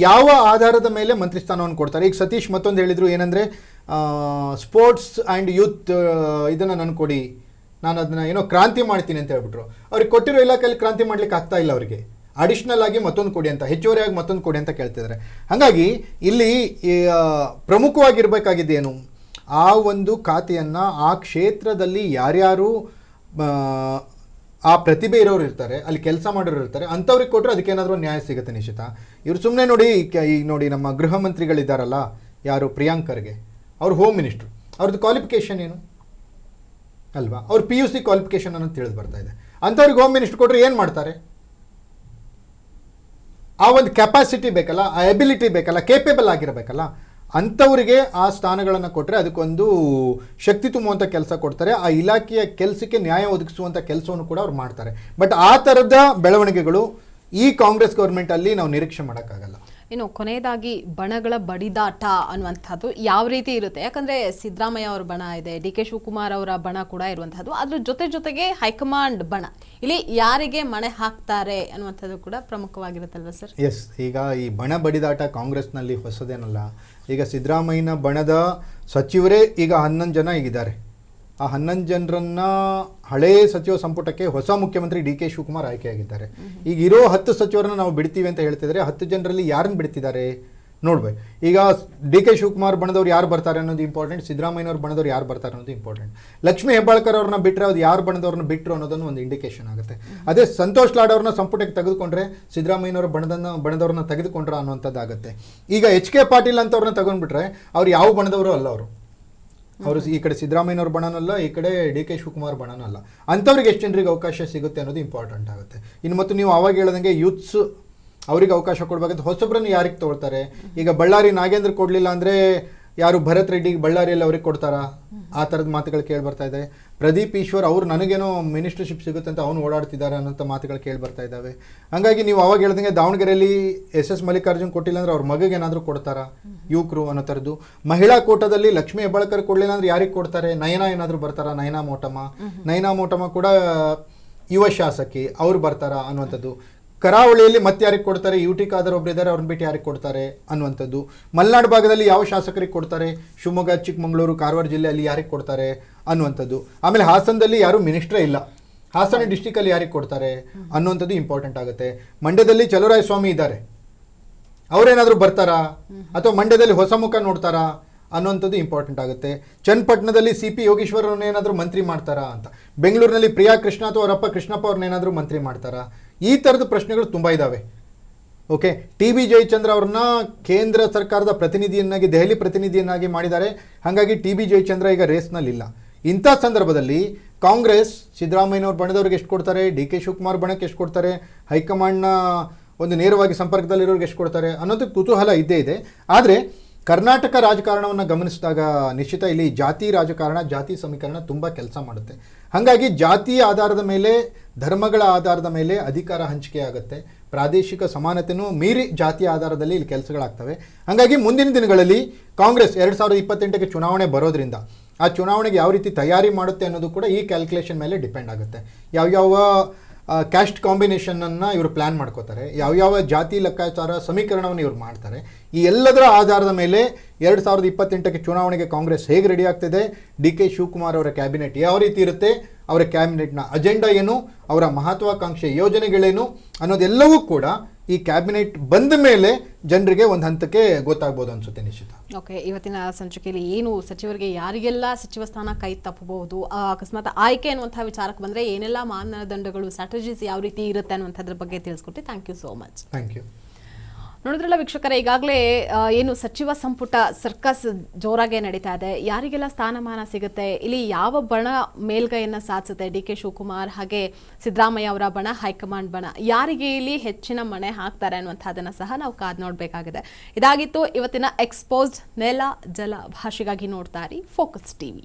ಯಾವ ಆಧಾರದ ಮೇಲೆ ಮಂತ್ರಿ ಸ್ಥಾನವನ್ನು ಕೊಡ್ತಾರೆ? ಈಗ ಸತೀಶ್ ಮತ್ತೊಂದು ಹೇಳಿದರು, ಏನಂದರೆ ಸ್ಪೋರ್ಟ್ಸ್ ಆ್ಯಂಡ್ ಯೂತ್ ಇದನ್ನು ನನಗೆ ಕೊಡಿ, ನಾನು ಅದನ್ನು ಏನೋ ಕ್ರಾಂತಿ ಮಾಡ್ತೀನಿ ಅಂತ ಹೇಳ್ಬಿಟ್ರು. ಅವ್ರಿಗೆ ಕೊಟ್ಟಿರೋ ಇಲಾಖೆಯಲ್ಲಿ ಕ್ರಾಂತಿ ಮಾಡ್ಲಿಕ್ಕೆ ಆಗ್ತಾ ಇಲ್ಲ, ಅವರಿಗೆ ಅಡಿಷ್ನಲ್ ಆಗಿ ಮತ್ತೊಂದು ಕೊಡಿ ಅಂತ, ಹೆಚ್ಚುವರಿಯಾಗಿ ಮತ್ತೊಂದು ಕೊಡಿ ಅಂತ ಕೇಳ್ತಿದ್ದಾರೆ. ಹಾಗಾಗಿ ಇಲ್ಲಿ ಪ್ರಮುಖವಾಗಿರಬೇಕಾಗಿದ್ದೇನು, ಆ ಒಂದು ಖಾತೆಯನ್ನು ಆ ಕ್ಷೇತ್ರದಲ್ಲಿ ಯಾರ್ಯಾರು ಆ ಪ್ರತಿಭೆ ಇರೋರು ಇರ್ತಾರೆ, ಅಲ್ಲಿ ಕೆಲಸ ಮಾಡೋರು ಇರ್ತಾರೆ, ಅಂಥವ್ರಿಗೆ ಕೊಟ್ಟರೆ ಅದಕ್ಕೇನಾದರೂ ನ್ಯಾಯ ಸಿಗುತ್ತೆ ನಿಶ್ಚಿತ. ಇವರು ಸುಮ್ಮನೆ ನೋಡಿ, ಈಗ ನೋಡಿ ನಮ್ಮ ಗೃಹ ಮಂತ್ರಿಗಳಿದ್ದಾರಲ್ಲ ಯಾರು, ಪ್ರಿಯಾಂಕ್ ಖರ್ಗೆ ಅವರು ಹೋಮ್ ಮಿನಿಸ್ಟ್ರು, ಅವ್ರದ್ದು ಕ್ವಾಲಿಫಿಕೇಷನ್ ಏನು ಅಲ್ವಾ? ಅವ್ರ PUC ಕ್ವಾಲಿಫಿಕೇಷನ್ ಅನ್ನೋದು ತಿಳಿದು ಬರ್ತಾ ಇದೆ. ಅಂಥವ್ರಿಗೆ ಹೋಮ್ ಮಿನಿಸ್ಟರ್ ಕೊಟ್ಟರೆ ಏನು ಮಾಡ್ತಾರೆ? ಆ ಒಂದು ಕೆಪಾಸಿಟಿ ಬೇಕಲ್ಲ, ಆ ಎಬಿಲಿಟಿ ಬೇಕಲ್ಲ, ಕೇಪೇಬಲ್ ಆಗಿರಬೇಕಲ್ಲ. ಅಂಥವರಿಗೆ ಆ ಸ್ಥಾನಗಳನ್ನು ಕೊಟ್ಟರೆ ಅದಕ್ಕೊಂದು ಶಕ್ತಿ ತುಂಬುವಂಥ ಕೆಲಸ ಕೊಡ್ತಾರೆ. ಆ ಇಲಾಖೆಯ ಕೆಲಸಕ್ಕೆ ನ್ಯಾಯ ಒದಗಿಸುವಂಥ ಕೆಲಸವನ್ನು ಕೂಡ ಅವ್ರು ಮಾಡ್ತಾರೆ. ಬಟ್ ಆ ಥರದ ಬೆಳವಣಿಗೆಗಳು ಈ ಕಾಂಗ್ರೆಸ್ ಗೌರ್ಮೆಂಟಲ್ಲಿ ನಾವು ನಿರೀಕ್ಷೆ ಮಾಡೋಕ್ಕಾಗಲ್ಲ. ಇನ್ನು ಕೊನೆಯದಾಗಿ ಬಣಗಳ ಬಡಿದಾಟ ಅನ್ನುವಂಥದ್ದು ಯಾವ ರೀತಿ ಇರುತ್ತೆ? ಯಾಕಂದ್ರೆ ಸಿದ್ದರಾಮಯ್ಯ ಅವರ ಬಣ ಇದೆ, DK ಶಿವಕುಮಾರ್ ಅವರ ಬಣ ಕೂಡ ಇರುವಂತಹದ್ದು. ಅದ್ರ ಜೊತೆಗೆ ಹೈಕಮಾಂಡ್ ಬಣ, ಇಲ್ಲಿ ಯಾರಿಗೆ ಮಣೆ ಹಾಕ್ತಾರೆ ಅನ್ನುವಂಥದ್ದು ಕೂಡ ಪ್ರಮುಖವಾಗಿರುತ್ತಲ್ವ ಸರ್? ಎಸ್, ಈಗ ಈ ಬಣ ಬಡಿದಾಟ ಕಾಂಗ್ರೆಸ್ನಲ್ಲಿ ಹೊಸದೇನಲ್ಲ. ಈಗ ಸಿದ್ದರಾಮಯ್ಯನ ಬಣದ ಸಚಿವರೇ ಈಗ 11 ಜನ ಈಗಿದ್ದಾರೆ. ಆ 11 ಜನರನ್ನ ಹಳೇ ಸಚಿವ ಸಂಪುಟಕ್ಕೆ ಹೊಸ ಮುಖ್ಯಮಂತ್ರಿ DK ಶಿವಕುಮಾರ್ ಆಯ್ಕೆಯಾಗಿದ್ದಾರೆ. ಈಗ ಇರೋ 10 ಸಚಿವರನ್ನ ನಾವು ಬಿಡ್ತೀವಿ ಅಂತ ಹೇಳ್ತಿದ್ರೆ 10 ಜನರಲ್ಲಿ ಯಾರನ್ನು ಬಿಡ್ತಿದ್ದಾರೆ ನೋಡ್ಬೇಕು. ಈಗ DK ಶಿವಕುಮಾರ್ ಬಣದವ್ರು ಯಾರು ಬರ್ತಾರೆ ಅನ್ನೋದು ಇಂಪಾರ್ಟೆಂಟ್, ಸಿದ್ದರಾಮಯ್ಯನವ್ರ ಬಣದವ್ರು ಯಾರು ಬರ್ತಾರೆ ಅನ್ನೋದು ಇಂಪಾರ್ಟೆಂಟ್. ಲಕ್ಷ್ಮೀ ಹೆಬ್ಬಾಳ್ಕರ್ ಅವ್ರನ್ನ ಬಿಟ್ಟರೆ ಅದು ಯಾರು ಬಣದವ್ರನ್ನ ಬಿಟ್ಟರು ಅನ್ನೋದನ್ನು ಒಂದು ಇಂಡಿಕೇಶನ್ ಆಗುತ್ತೆ. ಅದೇ ಸಂತೋಷ್ ಲಾಡ್ ಅವ್ರನ್ನ ಸಂಪುಟಕ್ಕೆ ತೆಗೆದುಕೊಂಡ್ರೆ ಸಿದ್ದರಾಮಯ್ಯನವರ ಬಣದವ್ರನ್ನ ತೆಗೆದುಕೊಂಡ್ರೆ ಅನ್ನೋಂಥದ್ದಾಗುತ್ತೆ. ಈಗ HK ಪಾಟೀಲ್ ಅಂತವ್ರನ್ನ ತಗೊಂಡ್ಬಿಟ್ರೆ ಅವ್ರು ಯಾವ ಬಣದವರು ಅಲ್ಲ. ಅವರು ಈ ಕಡೆ ಸಿದ್ದರಾಮಯ್ಯನವ್ರ ಬಣನೂ ಅಲ್ಲ, ಈ ಕಡೆ DK ಶಿವಕುಮಾರ್ ಬಣನೂ ಅಲ್ಲ. ಅಂಥವ್ರಿಗೆ ಎಷ್ಟು ಜನರಿಗೆ ಅವಕಾಶ ಸಿಗುತ್ತೆ ಅನ್ನೋದು ಇಂಪಾರ್ಟೆಂಟ್ ಆಗುತ್ತೆ. ಇನ್ನು ಮತ್ತು ನೀವು ಅವಾಗ ಹೇಳ್ದಂಗೆ ಯೂತ್ಸ್ ಅವ್ರಿಗೆ ಅವಕಾಶ ಕೊಡಬೇಕಂತ ಹೊಸಬ್ರನ್ನು ಯಾರಿಗೆ ತೊಗೊಳ್ತಾರೆ? ಈಗ ಬಳ್ಳಾರಿ ನಾಗೇಂದ್ರ ಕೊಡಲಿಲ್ಲ ಅಂದರೆ ಯಾರು ಭರತ್ ರೆಡ್ಡಿ ಬಳ್ಳಾರಿಯಲ್ಲಿ ಅವ್ರಿಗೆ ಕೊಡ್ತಾರಾ? ಆ ಥರದ ಮಾತುಗಳು ಕೇಳಿ ಬರ್ತಾ ಇದೆ. ಪ್ರದೀಪ್ ಈಶ್ವರ್ ಅವ್ರು ನನಗೇನೋ ಮಿನಿಸ್ಟರ್ಶಿಪ್ ಸಿಗುತ್ತೆ ಅಂತ ಅವ್ನು ಓಡಾಡ್ತಿದ್ದಾರೆ ಅನ್ನೋಂಥ ಮಾತುಗಳು ಕೇಳಿ ಬರ್ತಾ ಇದ್ದಾವೆ. ಹಾಗಾಗಿ ನೀವು ಅವಾಗ ಹೇಳ್ದಂಗೆ ದಾವಣಗೆರೆಯಲ್ಲಿ SS ಮಲ್ಲಿಕಾರ್ಜುನ್ ಕೊಟ್ಟಿಲ್ಲ ಅಂದರೆ ಅವ್ರ ಮಗಗೆ ಏನಾದರೂ ಕೊಡ್ತಾರಾ ಯುವಕರು ಅನ್ನೋ ಥರದ್ದು. ಮಹಿಳಾ ಕೋಟಾದಲ್ಲಿ ಲಕ್ಷ್ಮೀ ಹೆಬ್ಬಾಳ್ಕರ್ ಕೊಡಲಿಲ್ಲ ಅಂದರೆ ಯಾರಿಗೆ ಕೊಡ್ತಾರೆ? ನಯನಾ ಏನಾದರೂ ಬರ್ತಾರಾ? ನಯನಾ ಮೋಟಮ್ಮ ಕೂಡ ಯುವ ಶಾಸಕಿ, ಅವ್ರು ಬರ್ತಾರಾ ಅನ್ನುವಂಥದ್ದು. ಕರಾವಳಿಯಲ್ಲಿ ಮತ್ತೆ ಯಾರಿಗೆ ಕೊಡ್ತಾರೆ? UT ಖಾದರ್ ಒಬ್ರು ಇದ್ದಾರೆ, ಅವ್ರನ್ನ ಬಿಟ್ಟು ಯಾರಿಗೆ ಕೊಡ್ತಾರೆ ಅನ್ನುವಂಥದ್ದು. ಮಲೆನಾಡು ಭಾಗದಲ್ಲಿ ಯಾವ ಶಾಸಕರಿಗೆ ಕೊಡ್ತಾರೆ? ಶಿವಮೊಗ್ಗ, ಚಿಕ್ಕಮಗಳೂರು, ಕಾರವಾರ ಜಿಲ್ಲೆಯಲ್ಲಿ ಯಾರಿಗೆ ಕೊಡ್ತಾರೆ ಅನ್ನುವಂಥದ್ದು. ಆಮೇಲೆ ಹಾಸನದಲ್ಲಿ ಯಾರೂ ಮಿನಿಸ್ಟ್ರೇ ಇಲ್ಲ, ಹಾಸನ ಡಿಸ್ಟಿಕಲ್ಲಿ ಯಾರಿಗೆ ಕೊಡ್ತಾರೆ ಅನ್ನುವಂಥದ್ದು ಇಂಪಾರ್ಟೆಂಟ್ ಆಗುತ್ತೆ. ಮಂಡ್ಯದಲ್ಲಿ ಚಲುವರಾಯಸ್ವಾಮಿ ಇದ್ದಾರೆ, ಅವರೇನಾದರೂ ಬರ್ತಾರಾ? ಅಥವಾ ಮಂಡ್ಯದಲ್ಲಿ ಹೊಸ ಮುಖ ನೋಡ್ತಾರಾ ಅನ್ನುವಂಥದ್ದು ಇಂಪಾರ್ಟೆಂಟ್ ಆಗುತ್ತೆ. ಚನ್ನಪಟ್ಟಣದಲ್ಲಿ CP ಯೋಗೇಶ್ವರ್ ಅವ್ರನ್ನೇನಾದರೂ ಮಂತ್ರಿ ಮಾಡ್ತಾರಾ ಅಂತ. ಬೆಂಗಳೂರಿನಲ್ಲಿ ಪ್ರಿಯಾ ಕೃಷ್ಣ ಅಥವಾ ಅವರಪ್ಪ ಕೃಷ್ಣಪ್ಪ ಅವ್ರನ್ನೇನಾದರೂ ಮಂತ್ರಿ ಮಾಡ್ತಾರಾ? ಈ ಥರದ ಪ್ರಶ್ನೆಗಳು ತುಂಬ ಇದ್ದಾವೆ. ಓಕೆ, TB ಜಯಚಂದ್ರ ಅವ್ರನ್ನ ಕೇಂದ್ರ ಸರ್ಕಾರದ ಪ್ರತಿನಿಧಿಯನ್ನಾಗಿ, ದೆಹಲಿ ಪ್ರತಿನಿಧಿಯನ್ನಾಗಿ ಮಾಡಿದ್ದಾರೆ. ಹಾಗಾಗಿ TB ಜಯಚಂದ್ರ ಈಗ ರೇಸ್ನಲ್ಲಿಲ್ಲ. ಇಂಥ ಸಂದರ್ಭದಲ್ಲಿ ಕಾಂಗ್ರೆಸ್ ಸಿದ್ದರಾಮಯ್ಯನವ್ರ ಬಣದವ್ರಿಗೆ ಎಷ್ಟು ಕೊಡ್ತಾರೆ, DK ಶಿವಕುಮಾರ್ ಬಣಕ್ಕೆ ಎಷ್ಟು ಕೊಡ್ತಾರೆ, ಹೈಕಮಾಂಡ್ನ ಒಂದು ನೇರವಾಗಿ ಸಂಪರ್ಕದಲ್ಲಿರೋರಿಗೆ ಎಷ್ಟು ಕೊಡ್ತಾರೆ ಅನ್ನೋದು ಕುತೂಹಲ ಇದ್ದೇ ಇದೆ. ಆದರೆ ಕರ್ನಾಟಕ ರಾಜಕಾರಣವನ್ನು ಗಮನಿಸಿದಾಗ ನಿಶ್ಚಿತ ಇಲ್ಲಿ ಜಾತಿ ರಾಜಕಾರಣ, ಜಾತಿ ಸಮೀಕರಣ ತುಂಬ ಕೆಲಸ ಮಾಡುತ್ತೆ. ಹಾಗಾಗಿ ಜಾತಿಯ ಆಧಾರದ ಮೇಲೆ, ಧರ್ಮಗಳ ಆಧಾರದ ಮೇಲೆ ಅಧಿಕಾರ ಹಂಚಿಕೆ ಆಗುತ್ತೆ. ಪ್ರಾದೇಶಿಕ ಸಮಾನತೆಯೂ ಮೀರಿ ಜಾತಿಯ ಆಧಾರದಲ್ಲಿ ಇಲ್ಲಿ ಕೆಲಸಗಳಾಗ್ತವೆ. ಹಾಗಾಗಿ ಮುಂದಿನ ದಿನಗಳಲ್ಲಿ ಕಾಂಗ್ರೆಸ್ 2028ಕ್ಕೆ ಚುನಾವಣೆ ಬರೋದ್ರಿಂದ ಆ ಚುನಾವಣೆಗೆ ಯಾವ ರೀತಿ ತಯಾರಿ ಮಾಡುತ್ತೆ ಅನ್ನೋದು ಕೂಡ ಈ ಕ್ಯಾಲ್ಕುಲೇಷನ್ ಮೇಲೆ ಡಿಪೆಂಡ್ ಆಗುತ್ತೆ. ಯಾವ್ಯಾವ ಕ್ಯಾಸ್ಟ್ ಕಾಂಬಿನೇಷನನ್ನು ಇವರು ಪ್ಲ್ಯಾನ್ ಮಾಡ್ಕೋತಾರೆ, ಯಾವ್ಯಾವ ಜಾತಿ ಲೆಕ್ಕಾಚಾರ ಸಮೀಕರಣವನ್ನು ಇವರು ಮಾಡ್ತಾರೆ. ಈ ಎಲ್ಲದರ ಆಧಾರದ ಮೇಲೆ 2028ಕ್ಕೆ ಚುನಾವಣೆಗೆ ಕಾಂಗ್ರೆಸ್ ಹೇಗೆ ರೆಡಿ ಆಗ್ತಿದೆ, DK ಶಿವಕುಮಾರ್ ಅವರ ಕ್ಯಾಬಿನೆಟ್ ಯಾವ ರೀತಿ ಇರುತ್ತೆ, ಅವರ ಕ್ಯಾಬಿನೆಟ್ನ ಅಜೆಂಡಾ ಏನು, ಅವರ ಮಹತ್ವಾಕಾಂಕ್ಷೆ ಯೋಜನೆಗಳೇನು ಅನ್ನೋದೆಲ್ಲವೂ ಕೂಡ ಈ ಕ್ಯಾಬಿನೆಟ್ ಬಂದ ಮೇಲೆ ಜನರಿಗೆ ಒಂದು ಹಂತಕ್ಕೆ ಗೊತ್ತಾಗ್ಬೋದು ಅನ್ಸುತ್ತೆ ನಿಶ್ಚಿತ. ಓಕೆ, ಇವತ್ತಿನ ಸಂಚಿಕೆಯಲ್ಲಿ ಏನು ಸಚಿವರಿಗೆ ಯಾರಿಗೆಲ್ಲ ಸಚಿವ ಸ್ಥಾನ ಕೈ ತಪ್ಪಬಹುದು, ಅಕಸ್ಮಾತ್ ಆಯ್ಕೆ ಅನ್ನುವಂತಹ ವಿಚಾರಕ್ಕೆ ಬಂದರೆ ಏನೆಲ್ಲ ಮಾನದಂಡಗಳು, ಸ್ಟ್ರಾಟಜೀಸ್ ಯಾವ ರೀತಿ ಇರುತ್ತೆ ಅನ್ನುವಂಥದ್ರ ಬಗ್ಗೆ ತಿಳಿಸ್ಕೊಟ್ಟು thank you so much. Thank you. ನೋಡಿದ್ರಲ್ಲ ವೀಕ್ಷಕರೇ, ಈಗಾಗಲೇ ಏನು ಸಚಿವ ಸಂಪುಟ ಸರ್ಕಸ್ ಜೋರಾಗೆ ನಡೀತಾ ಇದೆ. ಯಾರಿಗೆಲ್ಲ ಸ್ಥಾನಮಾನ ಸಿಗುತ್ತೆ, ಇಲ್ಲಿ ಯಾವ ಬಣ ಮೇಲ್ಗೈಯನ್ನು ಸಾಧಿಸುತ್ತೆ, DK ಶಿವಕುಮಾರ್ ಹಾಗೆ ಸಿದ್ದರಾಮಯ್ಯ ಅವರ ಬಣ, ಹೈಕಮಾಂಡ್ ಬಣ, ಯಾರಿಗೆ ಇಲ್ಲಿ ಹೆಚ್ಚಿನ ಮಣೆ ಹಾಕ್ತಾರೆ ಅನ್ನುವಂಥದ್ದನ್ನು ಸಹ ನಾವು ಕಾದು ನೋಡಬೇಕಾಗಿದೆ. ಇದಾಗಿತ್ತು ಇವತ್ತಿನ ಎಕ್ಸ್ಪೋಸ್ಡ್ ನೆಲ ಜಲ ಭಾಷೆಗಾಗಿ ನೋಡ್ತಾ ಇರಿ ಫೋಕಸ್ TV.